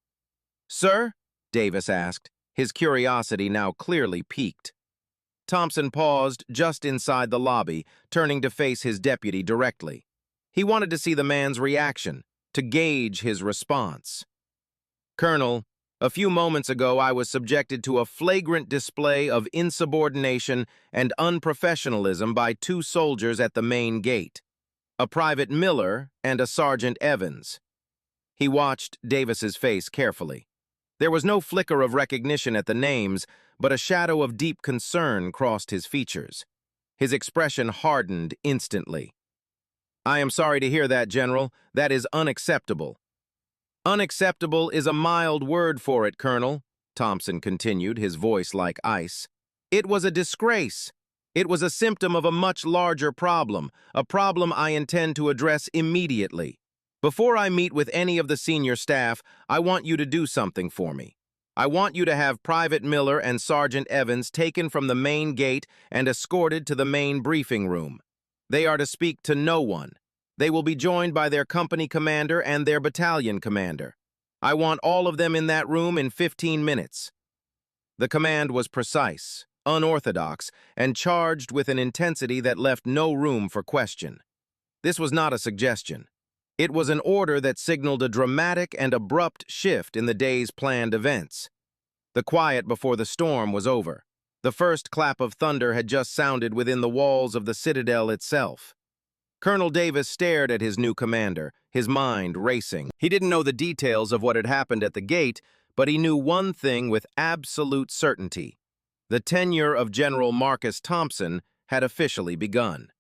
"Sir?" Davis asked, his curiosity now clearly piqued. Thompson paused just inside the lobby, turning to face his deputy directly. He wanted to see the man's reaction, to gauge his response. "Colonel, a few moments ago I was subjected to a flagrant display of insubordination and unprofessionalism by two soldiers at the main gate, a Private Miller and a Sergeant Evans." He watched Davis's face carefully. There was no flicker of recognition at the names, but a shadow of deep concern crossed his features. His expression hardened instantly. "I am sorry to hear that, General. That is unacceptable." "Unacceptable is a mild word for it, Colonel," Thompson continued, his voice like ice. "It was a disgrace. It was a symptom of a much larger problem, a problem I intend to address immediately. Before I meet with any of the senior staff, I want you to do something for me. I want you to have Private Miller and Sergeant Evans taken from the main gate and escorted to the main briefing room. They are to speak to no one. They will be joined by their company commander and their battalion commander. I want all of them in that room in 15 minutes. The command was precise, unorthodox, and charged with an intensity that left no room for question. This was not a suggestion. It was an order that signaled a dramatic and abrupt shift in the day's planned events. The quiet before the storm was over. The first clap of thunder had just sounded within the walls of the Citadel itself. Colonel Davis stared at his new commander, his mind racing. He didn't know the details of what had happened at the gate, but he knew one thing with absolute certainty. The tenure of General Marcus Thompson had officially begun.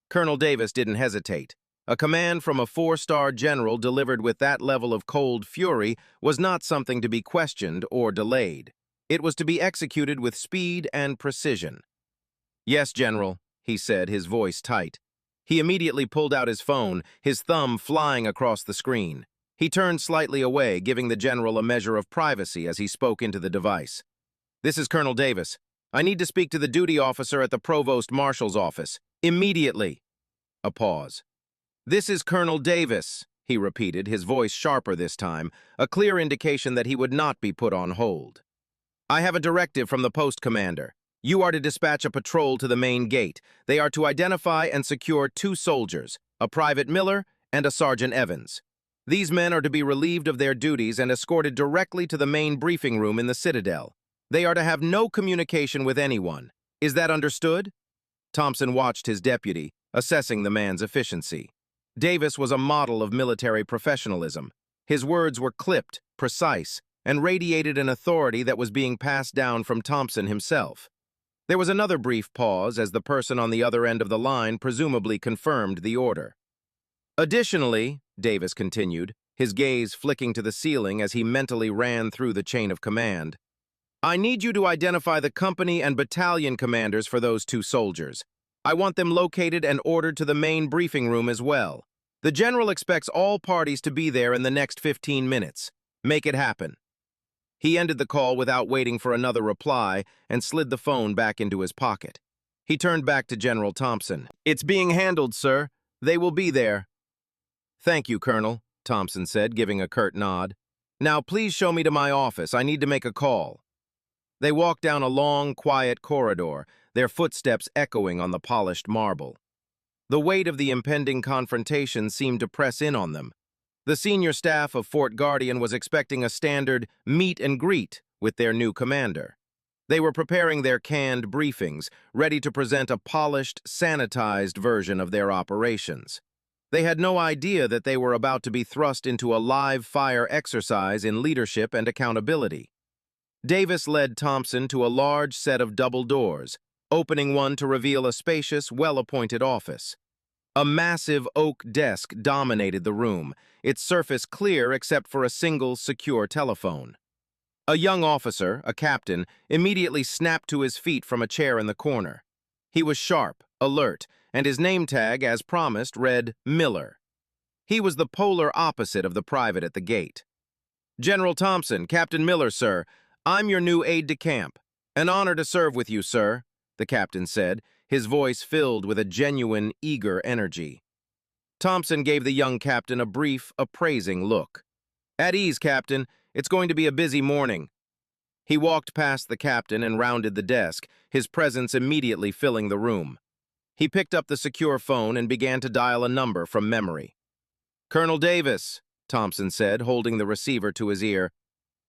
Colonel Davis didn't hesitate. A command from a four-star general delivered with that level of cold fury was not something to be questioned or delayed. It was to be executed with speed and precision. "Yes, General," he said, his voice tight. He immediately pulled out his phone, his thumb flying across the screen. He turned slightly away, giving the general a measure of privacy as he spoke into the device. "This is Colonel Davis. I need to speak to the duty officer at the Provost Marshal's office. Immediately." A pause. "This is Colonel Davis," he repeated, his voice sharper this time, a clear indication that he would not be put on hold. "I have a directive from the post commander. You are to dispatch a patrol to the main gate. They are to identify and secure two soldiers, a Private Miller and a Sergeant Evans. These men are to be relieved of their duties and escorted directly to the main briefing room in the Citadel. They are to have no communication with anyone. Is that understood?" Thompson watched his deputy, assessing the man's efficiency. Davis was a model of military professionalism. His words were clipped, precise, and radiated an authority that was being passed down from Thompson himself. There was another brief pause as the person on the other end of the line presumably confirmed the order. "Additionally," Davis continued, his gaze flicking to the ceiling as he mentally ran through the chain of command. I need you to identify the company and battalion commanders for those 2 soldiers. I want them located and ordered to the main briefing room as well. The general expects all parties to be there in the next 15 minutes. Make it happen. He ended the call without waiting for another reply and slid the phone back into his pocket. He turned back to General Thompson. It's being handled, sir. They will be there. Thank you, Colonel, Thompson said, giving a curt nod. Now please show me to my office. I need to make a call. They walked down a long, quiet corridor, their footsteps echoing on the polished marble. The weight of the impending confrontation seemed to press in on them. The senior staff of Fort Guardian was expecting a standard meet and greet with their new commander. They were preparing their canned briefings, ready to present a polished, sanitized version of their operations. They had no idea that they were about to be thrust into a live-fire exercise in leadership and accountability. Davis led Thompson to a large set of double doors, opening one to reveal a spacious, well-appointed office. A massive oak desk dominated the room, its surface clear except for a single secure telephone. A young officer, a captain, immediately snapped to his feet from a chair in the corner. He was sharp, alert, and his name tag, as promised, read Miller. He was the polar opposite of the private at the gate. General Thompson, Captain Miller, sir. I'm your new aide-de-camp. An honor to serve with you, sir, the captain said, his voice filled with a genuine, eager energy. Thompson gave the young captain a brief, appraising look. At ease, Captain. It's going to be a busy morning. He walked past the captain and rounded the desk, his presence immediately filling the room. He picked up the secure phone and began to dial a number from memory. Colonel Davis, Thompson said, holding the receiver to his ear.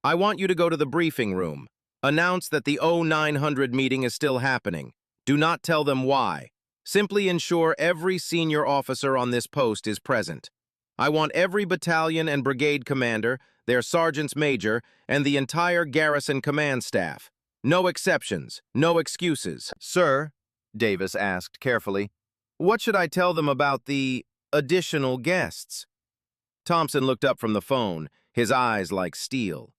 I want you to go to the briefing room. Announce that the 0900 meeting is still happening. Do not tell them why. Simply ensure every senior officer on this post is present. I want every battalion and brigade commander, their sergeants major, and the entire garrison command staff. No exceptions, no excuses. Sir, Davis asked carefully, what should I tell them about the additional guests? Thompson looked up from the phone, his eyes like steel.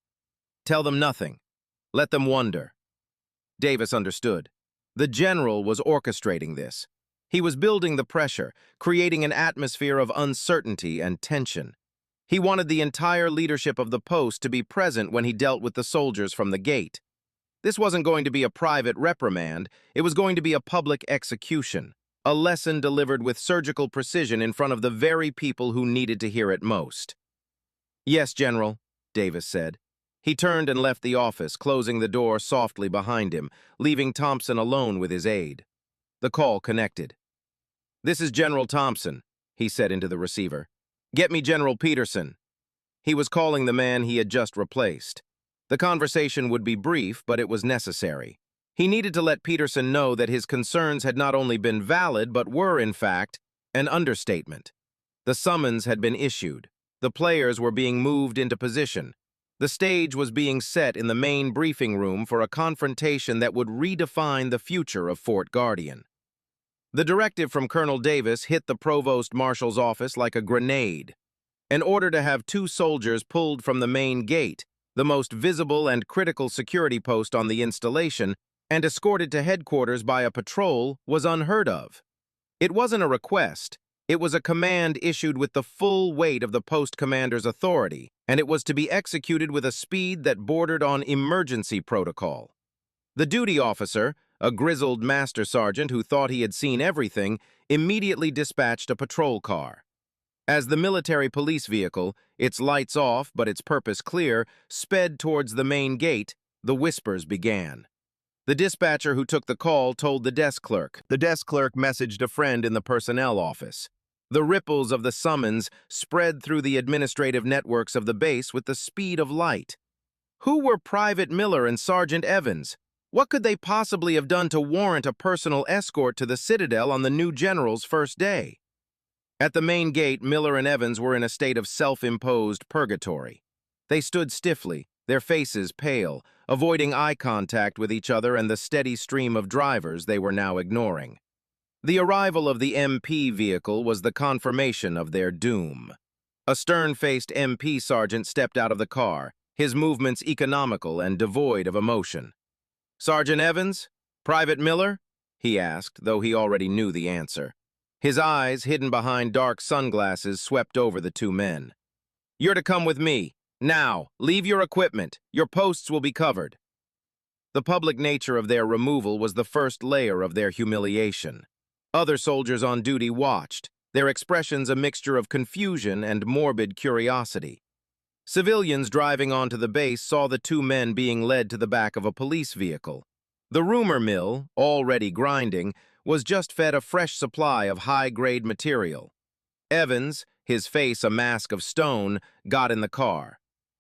Tell them nothing. Let them wonder. Davis understood. The general was orchestrating this. He was building the pressure, creating an atmosphere of uncertainty and tension. He wanted the entire leadership of the post to be present when he dealt with the soldiers from the gate. This wasn't going to be a private reprimand, it was going to be a public execution, a lesson delivered with surgical precision in front of the very people who needed to hear it most. Yes, General, Davis said. He turned and left the office, closing the door softly behind him, leaving Thompson alone with his aide. The call connected. This is General Thompson, he said into the receiver. Get me General Peterson. He was calling the man he had just replaced. The conversation would be brief, but it was necessary. He needed to let Peterson know that his concerns had not only been valid, but were, in fact, an understatement. The summons had been issued. The players were being moved into position. The stage was being set in the main briefing room for a confrontation that would redefine the future of Fort Guardian. The directive from Colonel Davis hit the provost marshal's office like a grenade. An order to have 2 soldiers pulled from the main gate, the most visible and critical security post on the installation, and escorted to headquarters by a patrol was unheard of. It wasn't a request. It was a command issued with the full weight of the post commander's authority, and it was to be executed with a speed that bordered on emergency protocol. The duty officer, a grizzled master sergeant who thought he had seen everything, immediately dispatched a patrol car. As the military police vehicle, its lights off but its purpose clear, sped towards the main gate, the whispers began. The dispatcher who took the call told the desk clerk. The desk clerk messaged a friend in the personnel office. The ripples of the summons spread through the administrative networks of the base with the speed of light. Who were Private Miller and Sergeant Evans? What could they possibly have done to warrant a personal escort to the Citadel on the new general's first day? At the main gate, Miller and Evans were in a state of self-imposed purgatory. They stood stiffly, their faces pale, avoiding eye contact with each other and the steady stream of drivers they were now ignoring. The arrival of the MP vehicle was the confirmation of their doom. A stern-faced MP sergeant stepped out of the car, his movements economical and devoid of emotion. "Sergeant Evans? Private Miller?" he asked, though he already knew the answer. His eyes, hidden behind dark sunglasses, swept over the two men. "You're to come with me. Now, leave your equipment. Your posts will be covered." The public nature of their removal was the first layer of their humiliation. Other soldiers on duty watched, their expressions a mixture of confusion and morbid curiosity. Civilians driving onto the base saw the two men being led to the back of a police vehicle. The rumor mill, already grinding, was just fed a fresh supply of high-grade material. Evans, his face a mask of stone, got in the car.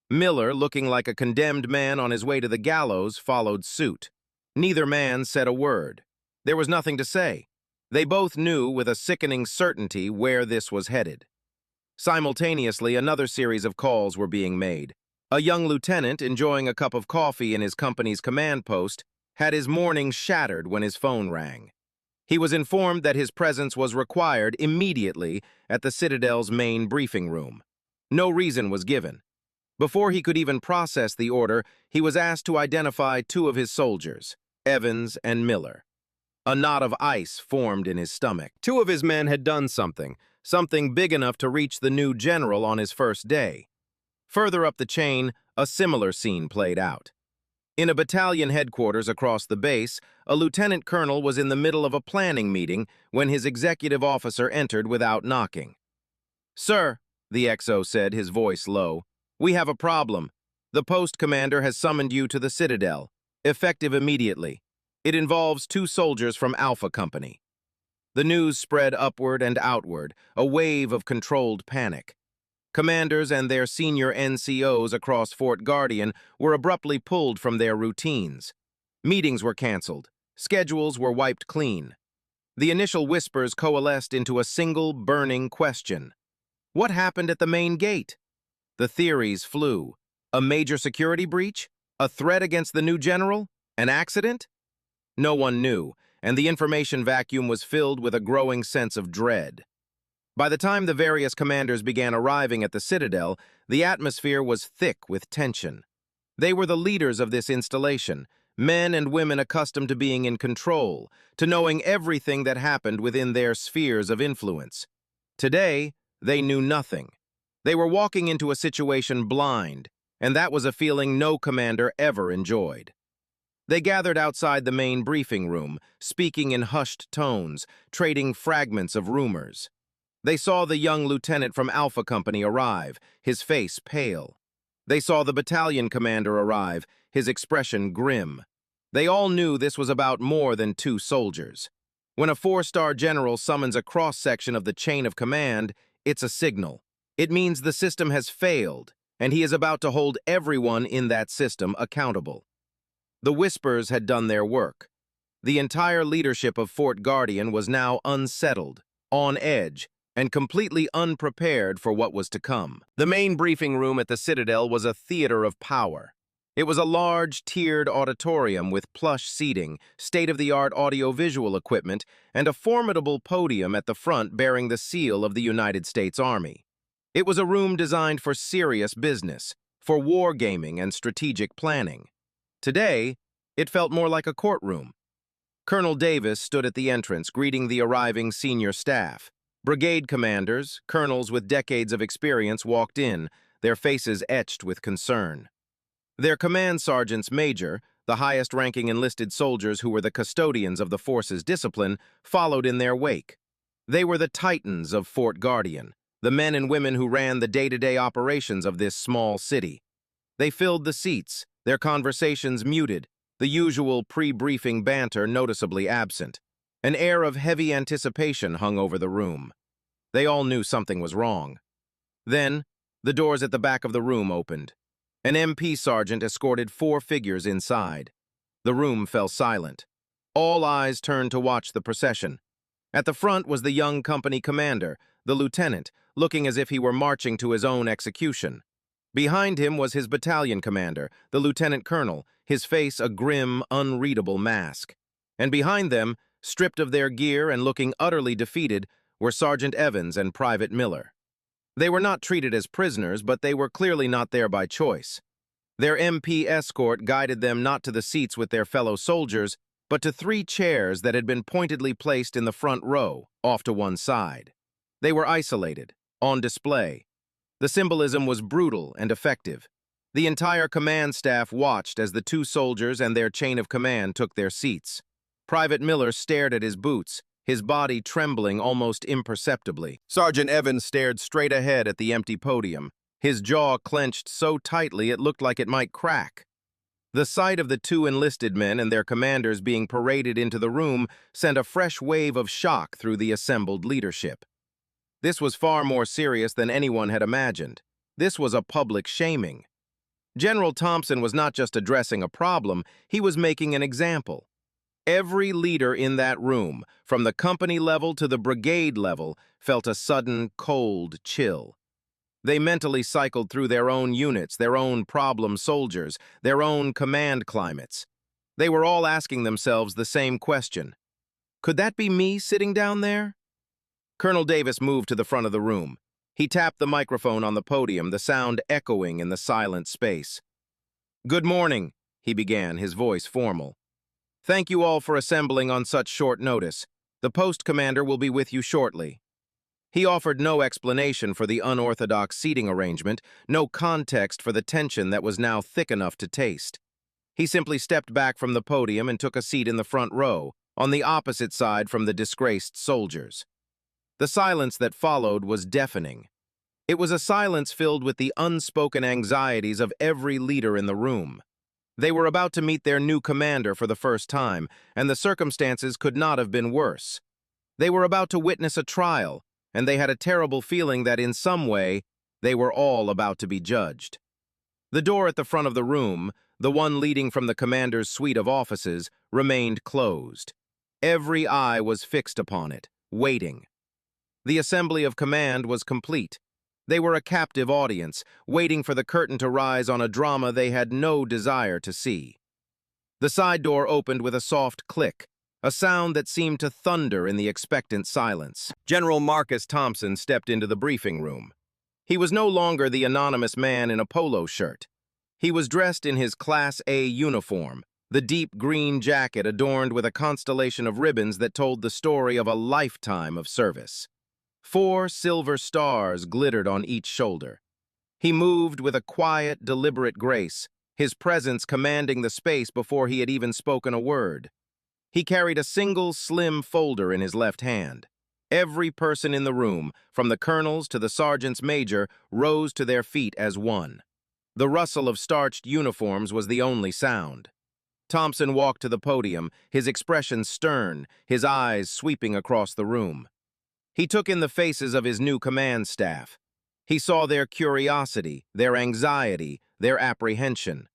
Miller, looking like a condemned man on his way to the gallows, followed suit. Neither man said a word. There was nothing to say. They both knew with a sickening certainty where this was headed. Simultaneously, another series of calls were being made. A young lieutenant, enjoying a cup of coffee in his company's command post, had his morning shattered when his phone rang. He was informed that his presence was required immediately at the Citadel's main briefing room. No reason was given. Before he could even process the order, he was asked to identify two of his soldiers, Evans and Miller. A knot of ice formed in his stomach. Two of his men had done something big enough to reach the new general on his first day. Further up the chain, a similar scene played out. In a battalion headquarters across the base, a lieutenant colonel was in the middle of a planning meeting when his executive officer entered without knocking. "Sir," the XO said, his voice low, "we have a problem. The post commander has summoned you to the Citadel, effective immediately. It involves two soldiers from Alpha Company." The news spread upward and outward, a wave of controlled panic. Commanders and their senior NCOs across Fort Guardian were abruptly pulled from their routines. Meetings were canceled. Schedules were wiped clean. The initial whispers coalesced into a single burning question. What happened at the main gate? The theories flew. A major security breach? A threat against the new general? An accident? No one knew, and the information vacuum was filled with a growing sense of dread. By the time the various commanders began arriving at the Citadel, the atmosphere was thick with tension. They were the leaders of this installation, men and women accustomed to being in control, to knowing everything that happened within their spheres of influence. Today, they knew nothing. They were walking into a situation blind, and that was a feeling no commander ever enjoyed. They gathered outside the main briefing room, speaking in hushed tones, trading fragments of rumors. They saw the young lieutenant from Alpha Company arrive, his face pale. They saw the battalion commander arrive, his expression grim. They all knew this was about more than two soldiers. When a four-star general summons a cross-section of the chain of command, it's a signal. It means the system has failed, and he is about to hold everyone in that system accountable. The whispers had done their work. The entire leadership of Fort Guardian was now unsettled, on edge, and completely unprepared for what was to come. The main briefing room at the Citadel was a theater of power. It was a large, tiered auditorium with plush seating, state-of-the-art audio-visual equipment, and a formidable podium at the front bearing the seal of the United States Army. It was a room designed for serious business, for wargaming and strategic planning. Today, it felt more like a courtroom. Colonel Davis stood at the entrance, greeting the arriving senior staff. Brigade commanders, colonels with decades of experience walked in, their faces etched with concern. Their command sergeants major, the highest-ranking enlisted soldiers who were the custodians of the force's discipline, followed in their wake. They were the titans of Fort Guardian, the men and women who ran the day-to-day operations of this small city. They filled the seats, their conversations muted, the usual pre-briefing banter noticeably absent. An air of heavy anticipation hung over the room. They all knew something was wrong. Then, the doors at the back of the room opened. An MP sergeant escorted 4 figures inside. The room fell silent. All eyes turned to watch the procession. At the front was the young company commander, the lieutenant, looking as if he were marching to his own execution. Behind him was his battalion commander, the lieutenant colonel, his face a grim, unreadable mask. And behind them, stripped of their gear and looking utterly defeated, were Sergeant Evans and Private Miller. They were not treated as prisoners, but they were clearly not there by choice. Their MP escort guided them not to the seats with their fellow soldiers, but to 3 chairs that had been pointedly placed in the front row, off to one side. They were isolated, on display. The symbolism was brutal and effective. The entire command staff watched as the 2 soldiers and their chain of command took their seats. Private Miller stared at his boots, his body trembling almost imperceptibly. Sergeant Evans stared straight ahead at the empty podium, his jaw clenched so tightly it looked like it might crack. The sight of the 2 enlisted men and their commanders being paraded into the room sent a fresh wave of shock through the assembled leadership. This was far more serious than anyone had imagined. This was a public shaming. General Thompson was not just addressing a problem, he was making an example. Every leader in that room, from the company level to the brigade level, felt a sudden, cold chill. They mentally cycled through their own units, their own problem soldiers, their own command climates. They were all asking themselves the same question. Could that be me sitting down there? Colonel Davis moved to the front of the room. He tapped the microphone on the podium, the sound echoing in the silent space. "Good morning," he began, his voice formal. "Thank you all for assembling on such short notice. The post commander will be with you shortly." He offered no explanation for the unorthodox seating arrangement, no context for the tension that was now thick enough to taste. He simply stepped back from the podium and took a seat in the front row, on the opposite side from the disgraced soldiers. The silence that followed was deafening. It was a silence filled with the unspoken anxieties of every leader in the room. They were about to meet their new commander for the first time, and the circumstances could not have been worse. They were about to witness a trial, and they had a terrible feeling that in some way, they were all about to be judged. The door at the front of the room, the one leading from the commander's suite of offices, remained closed. Every eye was fixed upon it, waiting. The assembly of command was complete. They were a captive audience, waiting for the curtain to rise on a drama they had no desire to see. The side door opened with a soft click, a sound that seemed to thunder in the expectant silence. General Marcus Thompson stepped into the briefing room. He was no longer the anonymous man in a polo shirt. He was dressed in his Class A uniform, the deep green jacket adorned with a constellation of ribbons that told the story of a lifetime of service. 4 silver stars glittered on each shoulder. He moved with a quiet, deliberate grace, his presence commanding the space before he had even spoken a word. He carried a single slim folder in his left hand. Every person in the room, from the colonels to the sergeants major, rose to their feet as one. The rustle of starched uniforms was the only sound. Thompson walked to the podium, his expression stern, his eyes sweeping across the room. He took in the faces of his new command staff. He saw their curiosity, their anxiety, their apprehension.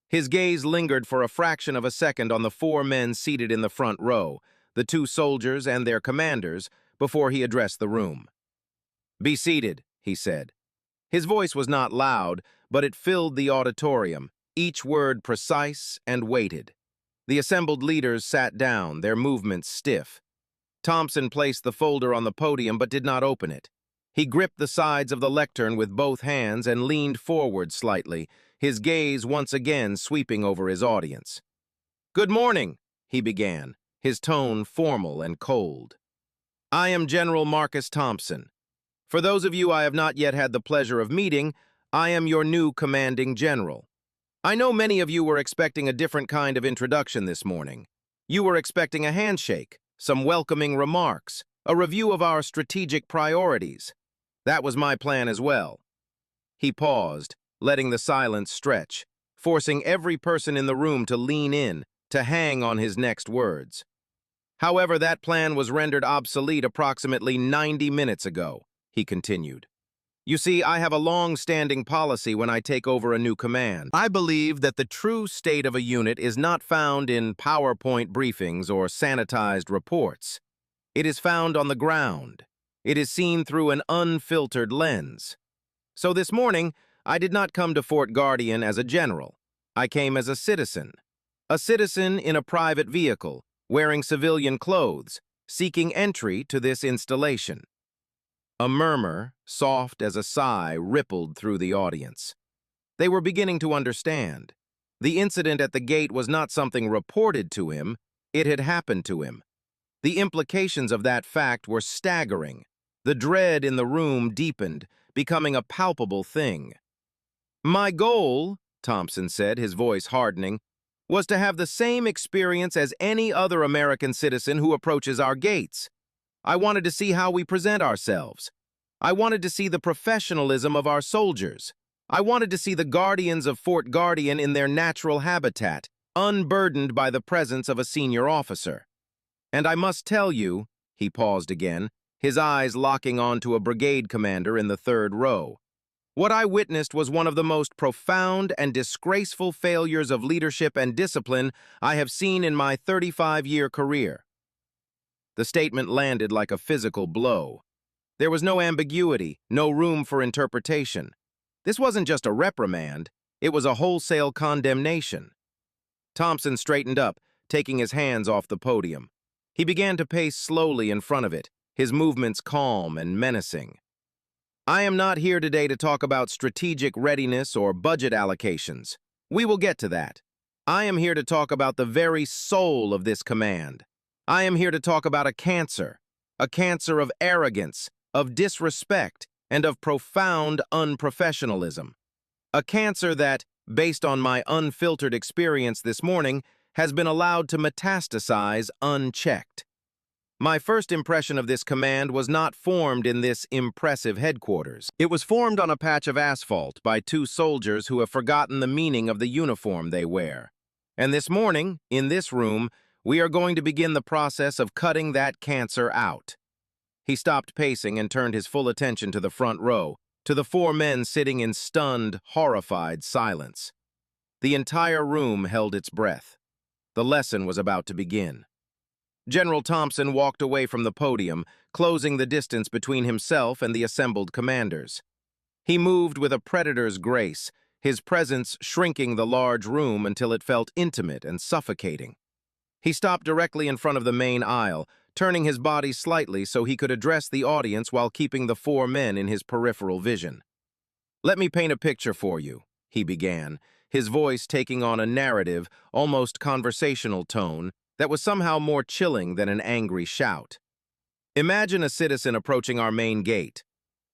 His gaze lingered for a fraction of a second on the 4 men seated in the front row, the 2 soldiers and their commanders, before he addressed the room. "Be seated," he said. His voice was not loud, but it filled the auditorium, each word precise and weighted. The assembled leaders sat down, their movements stiff. Thompson placed the folder on the podium but did not open it. He gripped the sides of the lectern with both hands and leaned forward slightly, his gaze once again sweeping over his audience. "Good morning," he began, his tone formal and cold. "I am General Marcus Thompson. For those of you I have not yet had the pleasure of meeting, I am your new commanding general. I know many of you were expecting a different kind of introduction this morning. You were expecting a handshake, some welcoming remarks, a review of our strategic priorities. That was my plan as well." He paused, letting the silence stretch, forcing every person in the room to lean in, to hang on his next words. "However, that plan was rendered obsolete approximately 90 minutes ago," he continued. "You see, I have a long-standing policy when I take over a new command. I believe that the true state of a unit is not found in PowerPoint briefings or sanitized reports. It is found on the ground. It is seen through an unfiltered lens. So this morning, I did not come to Fort Guardian as a general. I came as a citizen in a private vehicle, wearing civilian clothes, seeking entry to this installation." A murmur, soft as a sigh, rippled through the audience. They were beginning to understand. The incident at the gate was not something reported to him, it had happened to him. The implications of that fact were staggering. The dread in the room deepened, becoming a palpable thing. "My goal," Thompson said, his voice hardening, "was to have the same experience as any other American citizen who approaches our gates. I wanted to see how we present ourselves. I wanted to see the professionalism of our soldiers. I wanted to see the guardians of Fort Guardian in their natural habitat, unburdened by the presence of a senior officer. And I must tell you," he paused again, his eyes locking onto a brigade commander in the third row, "what I witnessed was one of the most profound and disgraceful failures of leadership and discipline I have seen in my 35-year career." The statement landed like a physical blow. There was no ambiguity, no room for interpretation. This wasn't just a reprimand, it was a wholesale condemnation. Thompson straightened up, taking his hands off the podium. He began to pace slowly in front of it, his movements calm and menacing. "I am not here today to talk about strategic readiness or budget allocations. We will get to that. I am here to talk about the very soul of this command. I am here to talk about a cancer of arrogance, of disrespect, and of profound unprofessionalism. A cancer that, based on my unfiltered experience this morning, has been allowed to metastasize unchecked. My first impression of this command was not formed in this impressive headquarters. It was formed on a patch of asphalt by two soldiers who have forgotten the meaning of the uniform they wear. And this morning, in this room, we are going to begin the process of cutting that cancer out." He stopped pacing and turned his full attention to the front row, to the four men sitting in stunned, horrified silence. The entire room held its breath. The lesson was about to begin. General Thompson walked away from the podium, closing the distance between himself and the assembled commanders. He moved with a predator's grace, his presence shrinking the large room until it felt intimate and suffocating. He stopped directly in front of the main aisle, turning his body slightly so he could address the audience while keeping the four men in his peripheral vision. "Let me paint a picture for you," he began, his voice taking on a narrative, almost conversational tone that was somehow more chilling than an angry shout. "Imagine a citizen approaching our main gate.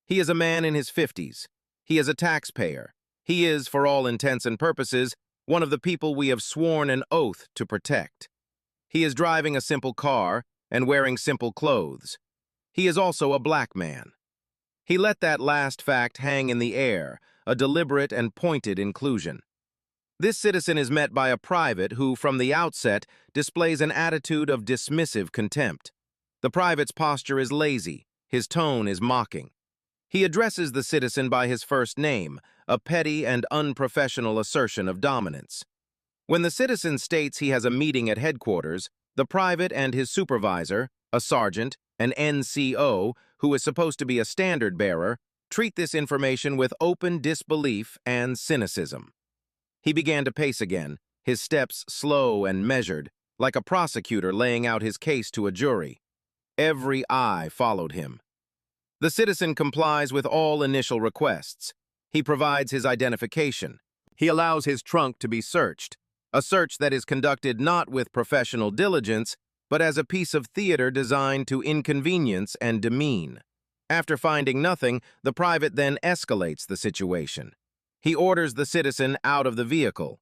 He is a man in his 50s. He is a taxpayer. He is, for all intents and purposes, one of the people we have sworn an oath to protect. He is driving a simple car and wearing simple clothes. He is also a black man." He let that last fact hang in the air, a deliberate and pointed inclusion. This citizen is met by a private who, from the outset, displays an attitude of dismissive contempt. The private's posture is lazy, his tone is mocking. He addresses the citizen by his first name, a petty and unprofessional assertion of dominance. When the citizen states he has a meeting at headquarters, the private and his supervisor, a sergeant, an NCO, who is supposed to be a standard bearer, treat this information with open disbelief and cynicism. He began to pace again, his steps slow and measured, like a prosecutor laying out his case to a jury. Every eye followed him. The citizen complies with all initial requests. He provides his identification. He allows his trunk to be searched, a search that is conducted not with professional diligence, but as a piece of theater designed to inconvenience and demean. After finding nothing, the private then escalates the situation. He orders the citizen out of the vehicle.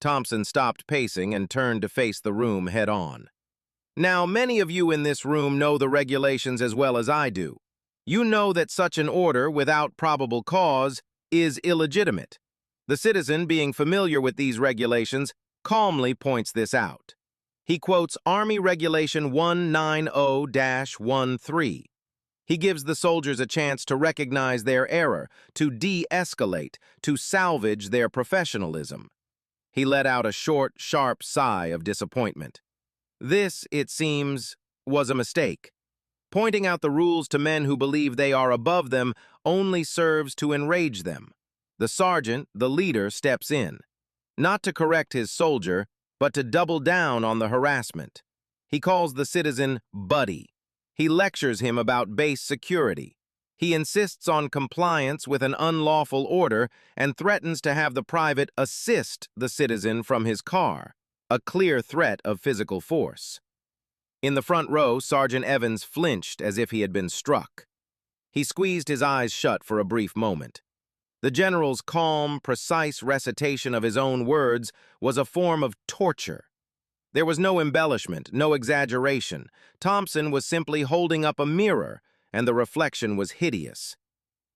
Thompson stopped pacing and turned to face the room head-on. "Now, many of you in this room know the regulations as well as I do. You know that such an order, without probable cause, is illegitimate. The citizen, being familiar with these regulations, calmly points this out. He quotes Army Regulation 190-13. He gives the soldiers a chance to recognize their error, to de-escalate, to salvage their professionalism." He let out a short, sharp sigh of disappointment. This, it seems, was a mistake. Pointing out the rules to men who believe they are above them only serves to enrage them. The sergeant, the leader, steps in, not to correct his soldier, but to double down on the harassment. He calls the citizen buddy. He lectures him about base security. He insists on compliance with an unlawful order and threatens to have the private assist the citizen from his car, a clear threat of physical force. In the front row, Sergeant Evans flinched as if he had been struck. He squeezed his eyes shut for a brief moment. The general's calm, precise recitation of his own words was a form of torture. There was no embellishment, no exaggeration. Thompson was simply holding up a mirror, and the reflection was hideous.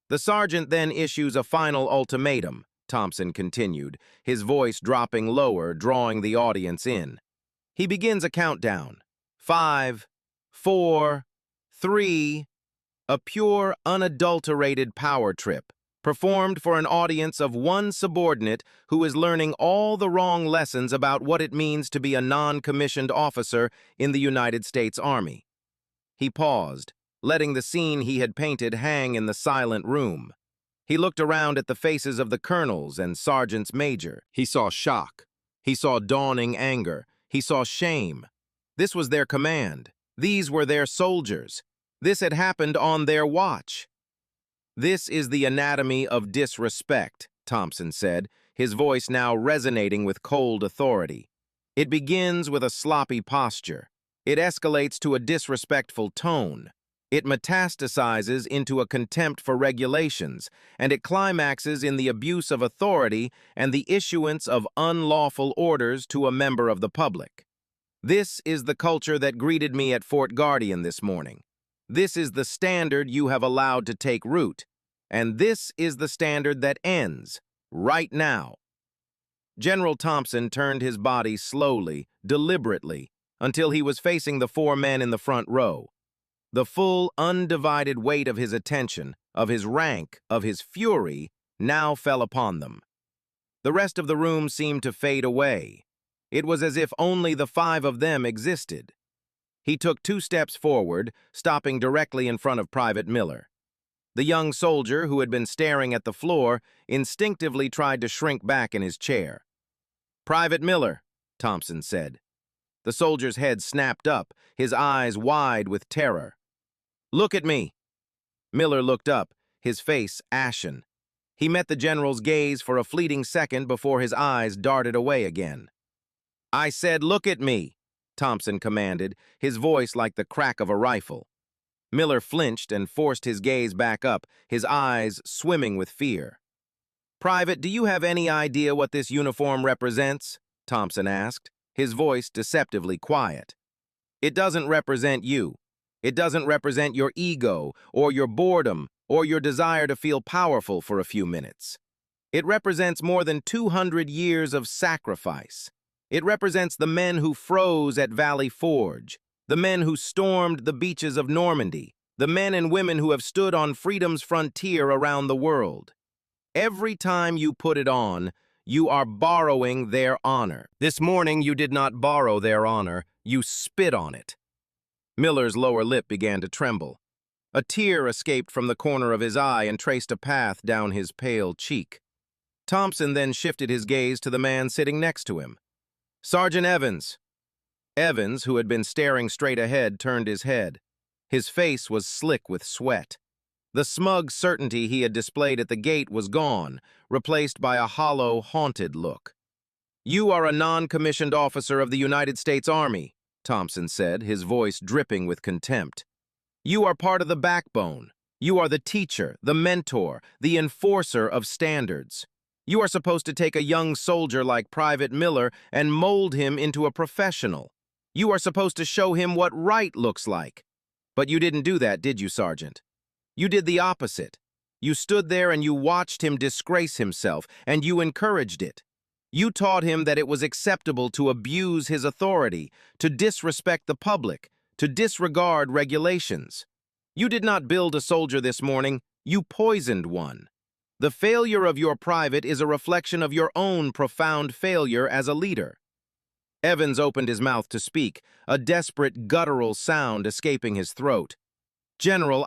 The sergeant then issues a final ultimatum, Thompson continued, his voice dropping lower, drawing the audience in. He begins a countdown. 5, 4, 3, a pure, unadulterated power trip, performed for an audience of one subordinate who is learning all the wrong lessons about what it means to be a non-commissioned officer in the United States Army. He paused, letting the scene he had painted hang in the silent room. He looked around at the faces of the colonels and sergeants major. He saw shock. He saw dawning anger. He saw shame. This was their command. These were their soldiers. This had happened on their watch. "This is the anatomy of disrespect," Thompson said, his voice now resonating with cold authority. "It begins with a sloppy posture. It escalates to a disrespectful tone. It metastasizes into a contempt for regulations, and it climaxes in the abuse of authority and the issuance of unlawful orders to a member of the public. This is the culture that greeted me at Fort Guardian this morning. This is the standard you have allowed to take root, and this is the standard that ends, right now." General Thompson turned his body slowly, deliberately, until he was facing the 4 men in the front row. The full, undivided weight of his attention, of his rank, of his fury, now fell upon them. The rest of the room seemed to fade away. It was as if only the 5 of them existed. He took 2 steps forward, stopping directly in front of Private Miller. The young soldier, who had been staring at the floor, instinctively tried to shrink back in his chair. "Private Miller," Thompson said. The soldier's head snapped up, his eyes wide with terror. "Look at me." Miller looked up, his face ashen. He met the general's gaze for a fleeting second before his eyes darted away again. "I said, look at me," Thompson commanded, his voice like the crack of a rifle. Miller flinched and forced his gaze back up, his eyes swimming with fear. "Private, do you have any idea what this uniform represents?" Thompson asked, his voice deceptively quiet. "It doesn't represent you. It doesn't represent your ego, or your boredom, or your desire to feel powerful for a few minutes. It represents more than 200 years of sacrifice. It represents the men who froze at Valley Forge, the men who stormed the beaches of Normandy, the men and women who have stood on freedom's frontier around the world. Every time you put it on, you are borrowing their honor. This morning you did not borrow their honor, you spit on it." Miller's lower lip began to tremble. A tear escaped from the corner of his eye and traced a path down his pale cheek. Thompson then shifted his gaze to the man sitting next to him. "Sergeant Evans." Evans, who had been staring straight ahead, turned his head. His face was slick with sweat. The smug certainty he had displayed at the gate was gone, replaced by a hollow, haunted look. "You are a non-commissioned officer of the United States Army," Thompson said, his voice dripping with contempt. "You are part of the backbone. You are the teacher, the mentor, the enforcer of standards. You are supposed to take a young soldier like Private Miller and mold him into a professional. You are supposed to show him what right looks like. But you didn't do that, did you, Sergeant? You did the opposite. You stood there and you watched him disgrace himself, and you encouraged it. You taught him that it was acceptable to abuse his authority, to disrespect the public, to disregard regulations. You did not build a soldier this morning, you poisoned one. The failure of your private is a reflection of your own profound failure as a leader." Evans opened his mouth to speak, a desperate guttural sound escaping his throat. "General,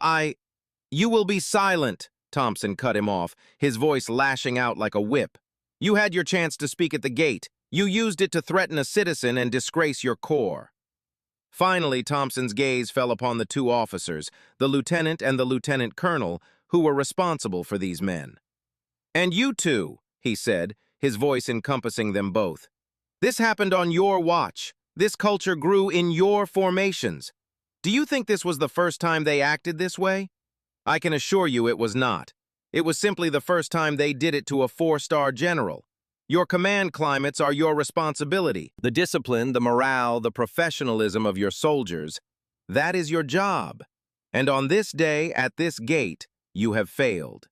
You will be silent," Thompson cut him off, his voice lashing out like a whip. "You had your chance to speak at the gate. You used it to threaten a citizen and disgrace your corps." Finally, Thompson's gaze fell upon the two officers, the lieutenant and the lieutenant colonel, who were responsible for these men. "And you two," he said, his voice encompassing them both. "This happened on your watch. This culture grew in your formations. Do you think this was the first time they acted this way? I can assure you it was not. It was simply the first time they did it to a 4-star general. Your command climates are your responsibility. The discipline, the morale, the professionalism of your soldiers, that is your job. And on this day, at this gate, you have failed.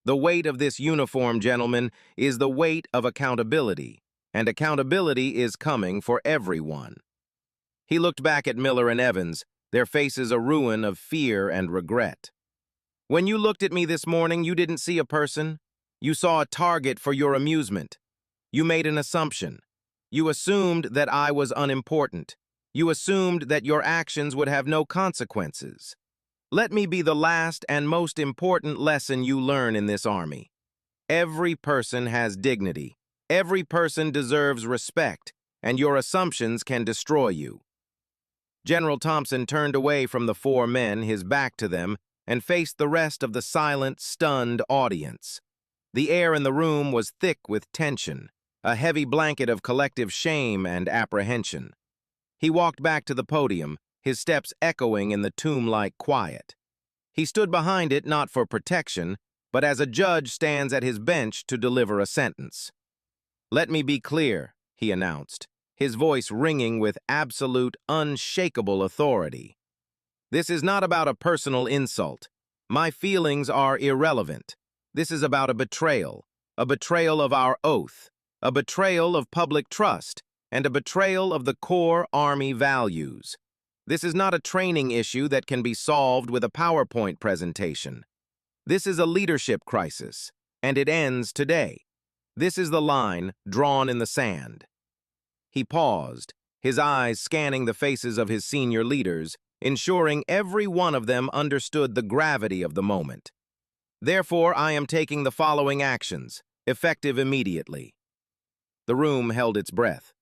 The weight of this uniform, gentlemen, is the weight of accountability, and accountability is coming for everyone." He looked back at Miller and Evans, their faces a ruin of fear and regret. "When you looked at me this morning, you didn't see a person. You saw a target for your amusement. You made an assumption. You assumed that I was unimportant. You assumed that your actions would have no consequences. Let me be the last and most important lesson you learn in this army. Every person has dignity. Every person deserves respect, and your assumptions can destroy you." General Thompson turned away from the 4 men, his back to them, and faced the rest of the silent, stunned audience. The air in the room was thick with tension, a heavy blanket of collective shame and apprehension. He walked back to the podium, his steps echoing in the tomb-like quiet. He stood behind it not for protection, but as a judge stands at his bench to deliver a sentence. "Let me be clear," he announced, his voice ringing with absolute, unshakable authority. "This is not about a personal insult. My feelings are irrelevant. This is about a betrayal of our oath, a betrayal of public trust, and a betrayal of the core Army values. This is not a training issue that can be solved with a PowerPoint presentation. This is a leadership crisis, and it ends today. This is the line drawn in the sand." He paused, his eyes scanning the faces of his senior leaders, ensuring every one of them understood the gravity of the moment. "Therefore, I am taking the following actions, effective immediately." The room held its breath.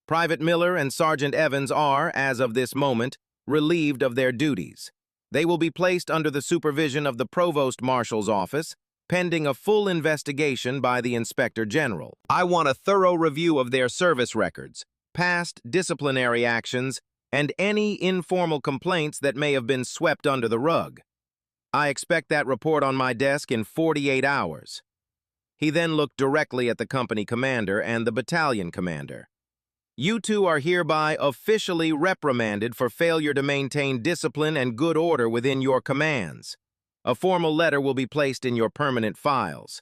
Private Miller and Sergeant Evans are, as of this moment, relieved of their duties. They will be placed under the supervision of the Provost Marshal's office, pending a full investigation by the Inspector General. I want a thorough review of their service records, past disciplinary actions, and any informal complaints that may have been swept under the rug. I expect that report on my desk in 48 hours. He then looked directly at the company commander and the battalion commander. "You two are hereby officially reprimanded for failure to maintain discipline and good order within your commands. A formal letter will be placed in your permanent files.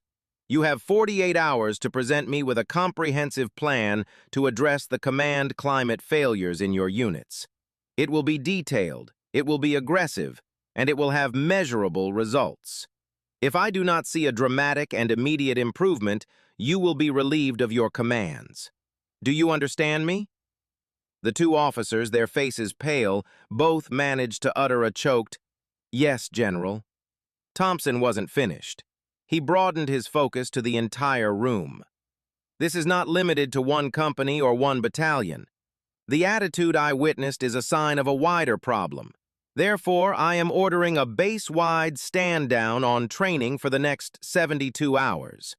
You have 48 hours to present me with a comprehensive plan to address the command climate failures in your units. It will be detailed, it will be aggressive, and it will have measurable results. If I do not see a dramatic and immediate improvement, you will be relieved of your commands. Do you understand me?" The two officers, their faces pale, both managed to utter a choked, "Yes, General." Thompson wasn't finished. He broadened his focus to the entire room. "This is not limited to one company or one battalion. The attitude I witnessed is a sign of a wider problem. Therefore, I am ordering a base-wide stand-down on training for the next 72 hours.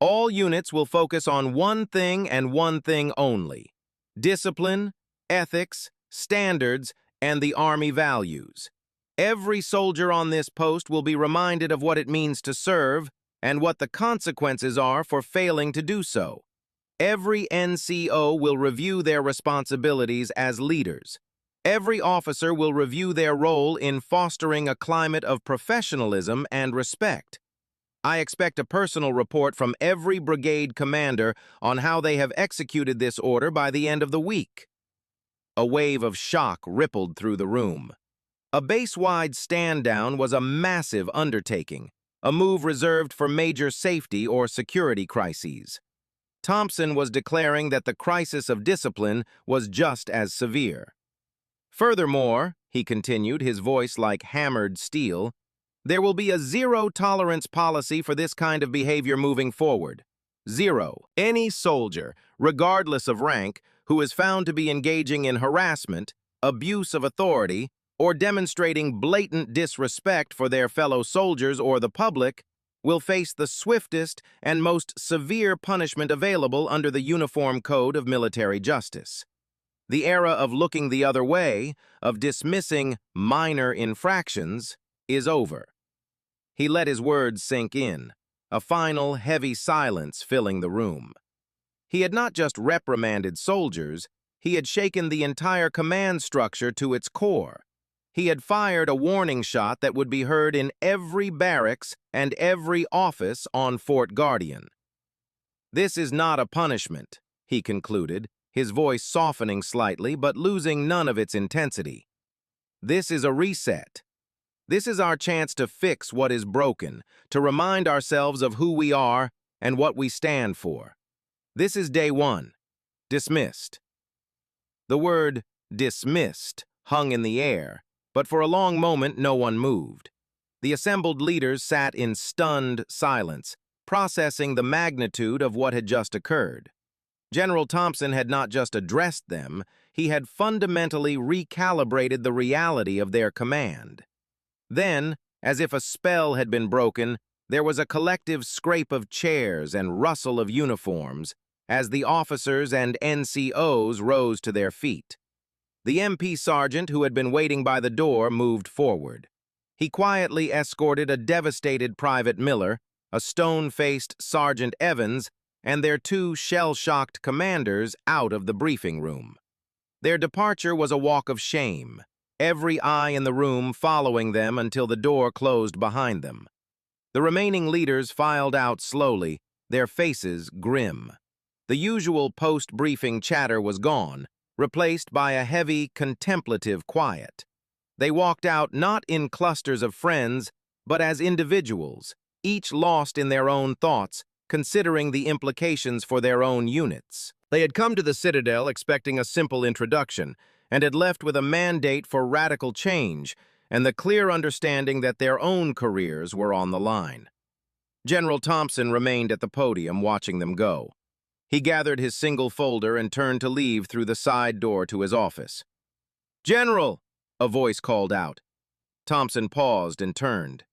All units will focus on one thing and one thing only: discipline, ethics, standards, and the Army values. Every soldier on this post will be reminded of what it means to serve and what the consequences are for failing to do so. Every NCO will review their responsibilities as leaders. Every officer will review their role in fostering a climate of professionalism and respect. I expect a personal report from every brigade commander on how they have executed this order by the end of the week." A wave of shock rippled through the room. A base-wide stand-down was a massive undertaking, a move reserved for major safety or security crises. Thompson was declaring that the crisis of discipline was just as severe. "Furthermore," he continued, his voice like hammered steel, "there will be a zero-tolerance policy for this kind of behavior moving forward. Zero. Any soldier, regardless of rank, who is found to be engaging in harassment, abuse of authority, or demonstrating blatant disrespect for their fellow soldiers or the public will face the swiftest and most severe punishment available under the Uniform Code of Military Justice. The era of looking the other way, of dismissing minor infractions, is over. He let his words sink in, a final, heavy silence filling the room. He had not just reprimanded soldiers, he had shaken the entire command structure to its core. He had fired a warning shot that would be heard in every barracks and every office on Fort Guardian. "This is not a punishment," he concluded, his voice softening slightly but losing none of its intensity. "This is a reset. This is our chance to fix what is broken, to remind ourselves of who we are and what we stand for. This is day one. Dismissed." The word dismissed hung in the air, but for a long moment no one moved. The assembled leaders sat in stunned silence, processing the magnitude of what had just occurred. General Thompson had not just addressed them, he had fundamentally recalibrated the reality of their command. Then, as if a spell had been broken, there was a collective scrape of chairs and rustle of uniforms as the officers and NCOs rose to their feet. The MP sergeant who had been waiting by the door moved forward. He quietly escorted a devastated Private Miller, a stone-faced Sergeant Evans, and their two shell-shocked commanders out of the briefing room. Their departure was a walk of shame, every eye in the room following them until the door closed behind them. The remaining leaders filed out slowly, their faces grim. The usual post-briefing chatter was gone, replaced by a heavy, contemplative quiet. They walked out not in clusters of friends, but as individuals, each lost in their own thoughts, considering the implications for their own units. They had come to the Citadel expecting a simple introduction, and had left with a mandate for radical change and the clear understanding that their own careers were on the line. General Thompson remained at the podium watching them go. He gathered his single folder and turned to leave through the side door to his office. "General!" a voice called out. Thompson paused and turned.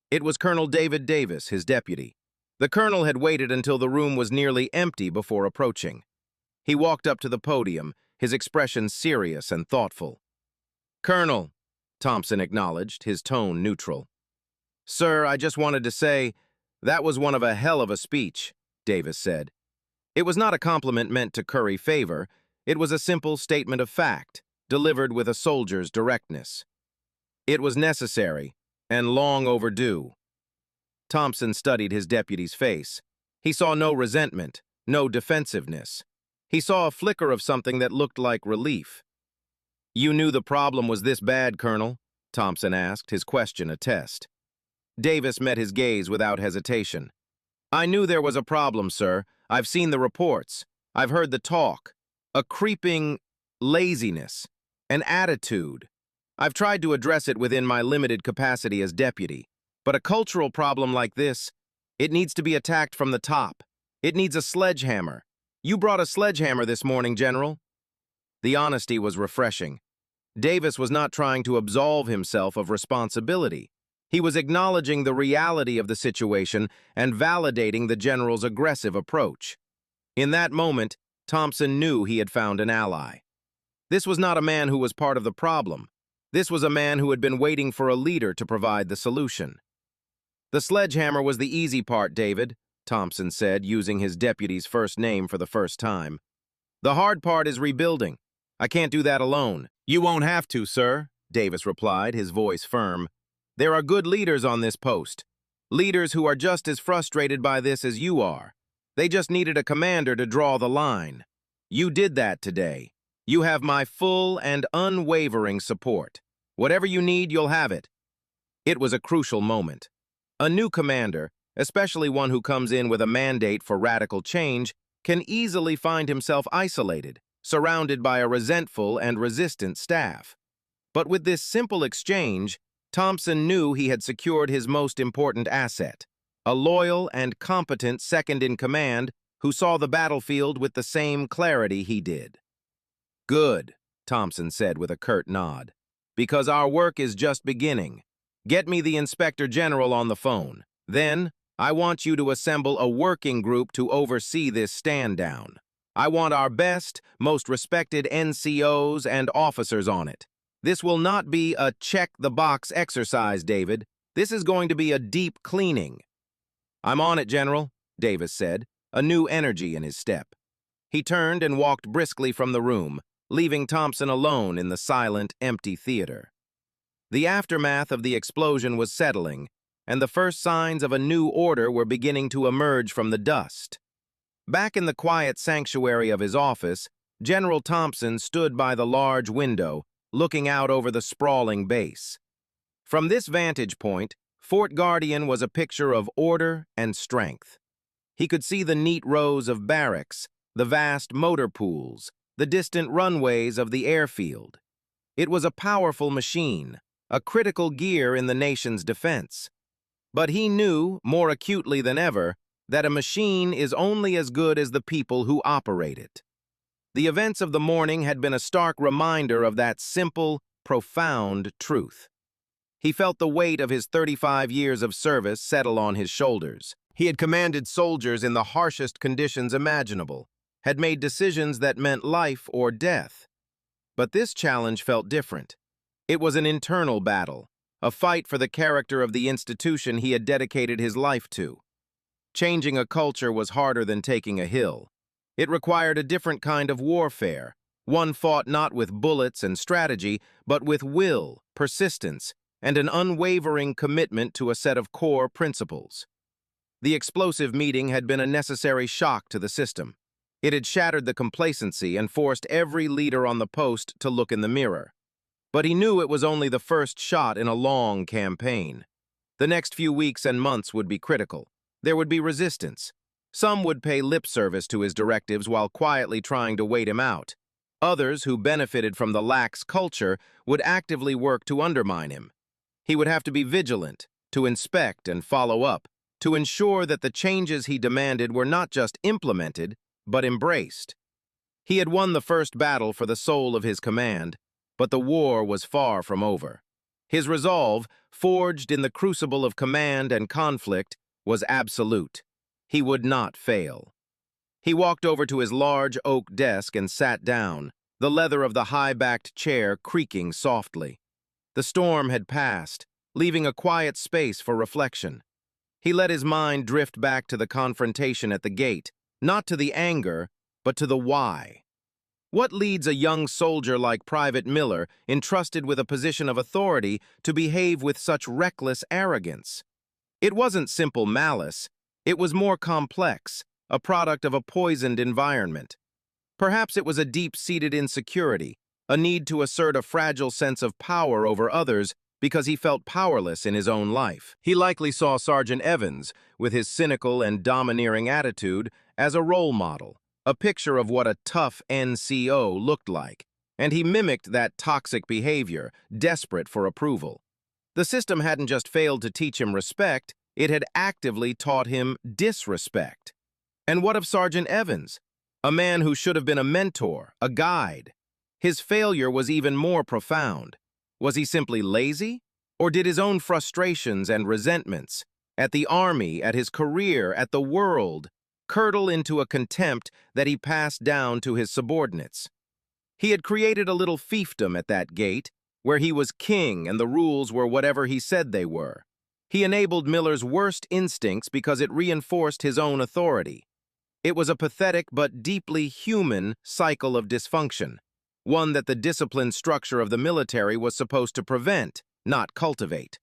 It was Colonel David Davis, his deputy. The colonel had waited until the room was nearly empty before approaching. He walked up to the podium, his expression serious and thoughtful. "Colonel," Thompson acknowledged, his tone neutral. "Sir, I just wanted to say, that was one of a hell of a speech," Davis said. It was not a compliment meant to curry favor. It was a simple statement of fact, delivered with a soldier's directness. It was necessary, and long overdue. Thompson studied his deputy's face. He saw no resentment, no defensiveness. He saw a flicker of something that looked like relief. "You knew the problem was this bad, Colonel?" Thompson asked, his question a test. Davis met his gaze without hesitation. "I knew there was a problem, sir. I've seen the reports. I've heard the talk. A creeping laziness, an attitude. I've tried to address it within my limited capacity as deputy. But a cultural problem like this, it needs to be attacked from the top. It needs a sledgehammer. You brought a sledgehammer this morning, General." The honesty was refreshing. Davis was not trying to absolve himself of responsibility. He was acknowledging the reality of the situation and validating the general's aggressive approach. In that moment, Thompson knew he had found an ally. This was not a man who was part of the problem. This was a man who had been waiting for a leader to provide the solution. "The sledgehammer was the easy part, David," Thompson said, using his deputy's first name for the first time. "The hard part is rebuilding. I can't do that alone." "You won't have to, sir," Davis replied, his voice firm. "There are good leaders on this post. Leaders who are just as frustrated by this as you are. They just needed a commander to draw the line. You did that today. You have my full and unwavering support. Whatever you need, you'll have it." It was a crucial moment. A new commander, especially one who comes in with a mandate for radical change, can easily find himself isolated, surrounded by a resentful and resistant staff. But with this simple exchange, Thompson knew he had secured his most important asset, a loyal and competent second-in-command who saw the battlefield with the same clarity he did. "Good," Thompson said with a curt nod. "Because our work is just beginning. Get me the Inspector General on the phone. Then, I want you to assemble a working group to oversee this stand-down. I want our best, most respected NCOs and officers on it. This will not be a check-the-box exercise, David. This is going to be a deep cleaning." "I'm on it, General," Davis said, a new energy in his step. He turned and walked briskly from the room, leaving Thompson alone in the silent, empty theater. The aftermath of the explosion was settling, and the first signs of a new order were beginning to emerge from the dust. Back in the quiet sanctuary of his office, General Thompson stood by the large window, looking out over the sprawling base. From this vantage point, Fort Guardian was a picture of order and strength. He could see the neat rows of barracks, the vast motor pools, the distant runways of the airfield. It was a powerful machine, a critical gear in the nation's defense. But he knew, more acutely than ever, that a machine is only as good as the people who operate it. The events of the morning had been a stark reminder of that simple, profound truth. He felt the weight of his 35 years of service settle on his shoulders. He had commanded soldiers in the harshest conditions imaginable, had made decisions that meant life or death. But this challenge felt different. It was an internal battle, a fight for the character of the institution he had dedicated his life to. Changing a culture was harder than taking a hill. It required a different kind of warfare, one fought not with bullets and strategy, but with will, persistence, and an unwavering commitment to a set of core principles. The explosive meeting had been a necessary shock to the system. It had shattered the complacency and forced every leader on the post to look in the mirror. But he knew it was only the first shot in a long campaign. The next few weeks and months would be critical. There would be resistance. Some would pay lip service to his directives while quietly trying to wait him out. Others, who benefited from the lax culture, would actively work to undermine him. He would have to be vigilant, to inspect and follow up, to ensure that the changes he demanded were not just implemented, but embraced. He had won the first battle for the soul of his command, but the war was far from over. His resolve, forged in the crucible of command and conflict, was absolute. He would not fail. He walked over to his large oak desk and sat down, the leather of the high-backed chair creaking softly. The storm had passed, leaving a quiet space for reflection. He let his mind drift back to the confrontation at the gate, not to the anger, but to the why. What leads a young soldier like Private Miller, entrusted with a position of authority, to behave with such reckless arrogance? It wasn't simple malice. It was more complex, a product of a poisoned environment. Perhaps it was a deep-seated insecurity, a need to assert a fragile sense of power over others because he felt powerless in his own life. He likely saw Sergeant Evans, with his cynical and domineering attitude, as a role model, a picture of what a tough NCO looked like, and he mimicked that toxic behavior, desperate for approval. The system hadn't just failed to teach him respect, it had actively taught him disrespect. And what of Sergeant Evans? A man who should have been a mentor, a guide. His failure was even more profound. Was he simply lazy? Or did his own frustrations and resentments, at the army, at his career, at the world, curdle into a contempt that he passed down to his subordinates? He had created a little fiefdom at that gate, where he was king and the rules were whatever he said they were. He enabled Miller's worst instincts because it reinforced his own authority. It was a pathetic but deeply human cycle of dysfunction, one that the disciplined structure of the military was supposed to prevent, not cultivate.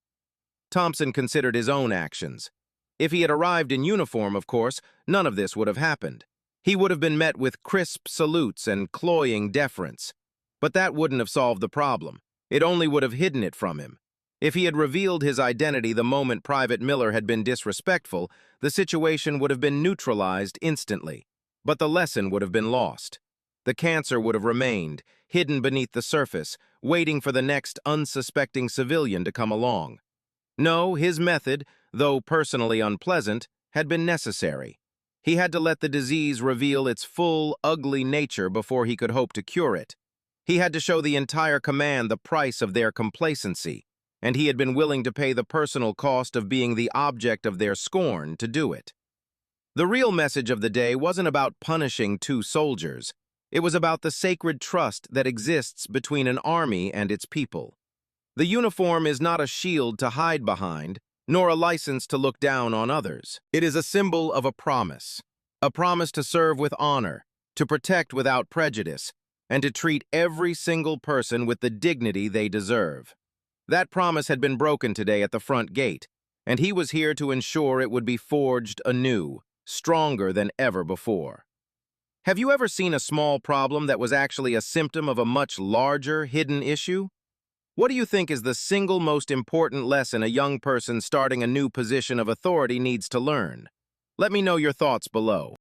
Thompson considered his own actions. If he had arrived in uniform, of course, none of this would have happened. He would have been met with crisp salutes and cloying deference. But that wouldn't have solved the problem. It only would have hidden it from him. If he had revealed his identity the moment Private Miller had been disrespectful, the situation would have been neutralized instantly. But the lesson would have been lost. The cancer would have remained, hidden beneath the surface, waiting for the next unsuspecting civilian to come along. No, his method, though personally unpleasant, had been necessary. He had to let the disease reveal its full, ugly nature before he could hope to cure it. He had to show the entire command the price of their complacency, and he had been willing to pay the personal cost of being the object of their scorn to do it. The real message of the day wasn't about punishing two soldiers. It was about the sacred trust that exists between an army and its people. The uniform is not a shield to hide behind, nor a license to look down on others. It is a symbol of a promise to serve with honor, to protect without prejudice, and to treat every single person with the dignity they deserve. That promise had been broken today at the front gate, and he was here to ensure it would be forged anew, stronger than ever before. Have you ever seen a small problem that was actually a symptom of a much larger, hidden issue? What do you think is the single most important lesson a young person starting a new position of authority needs to learn? Let me know your thoughts below.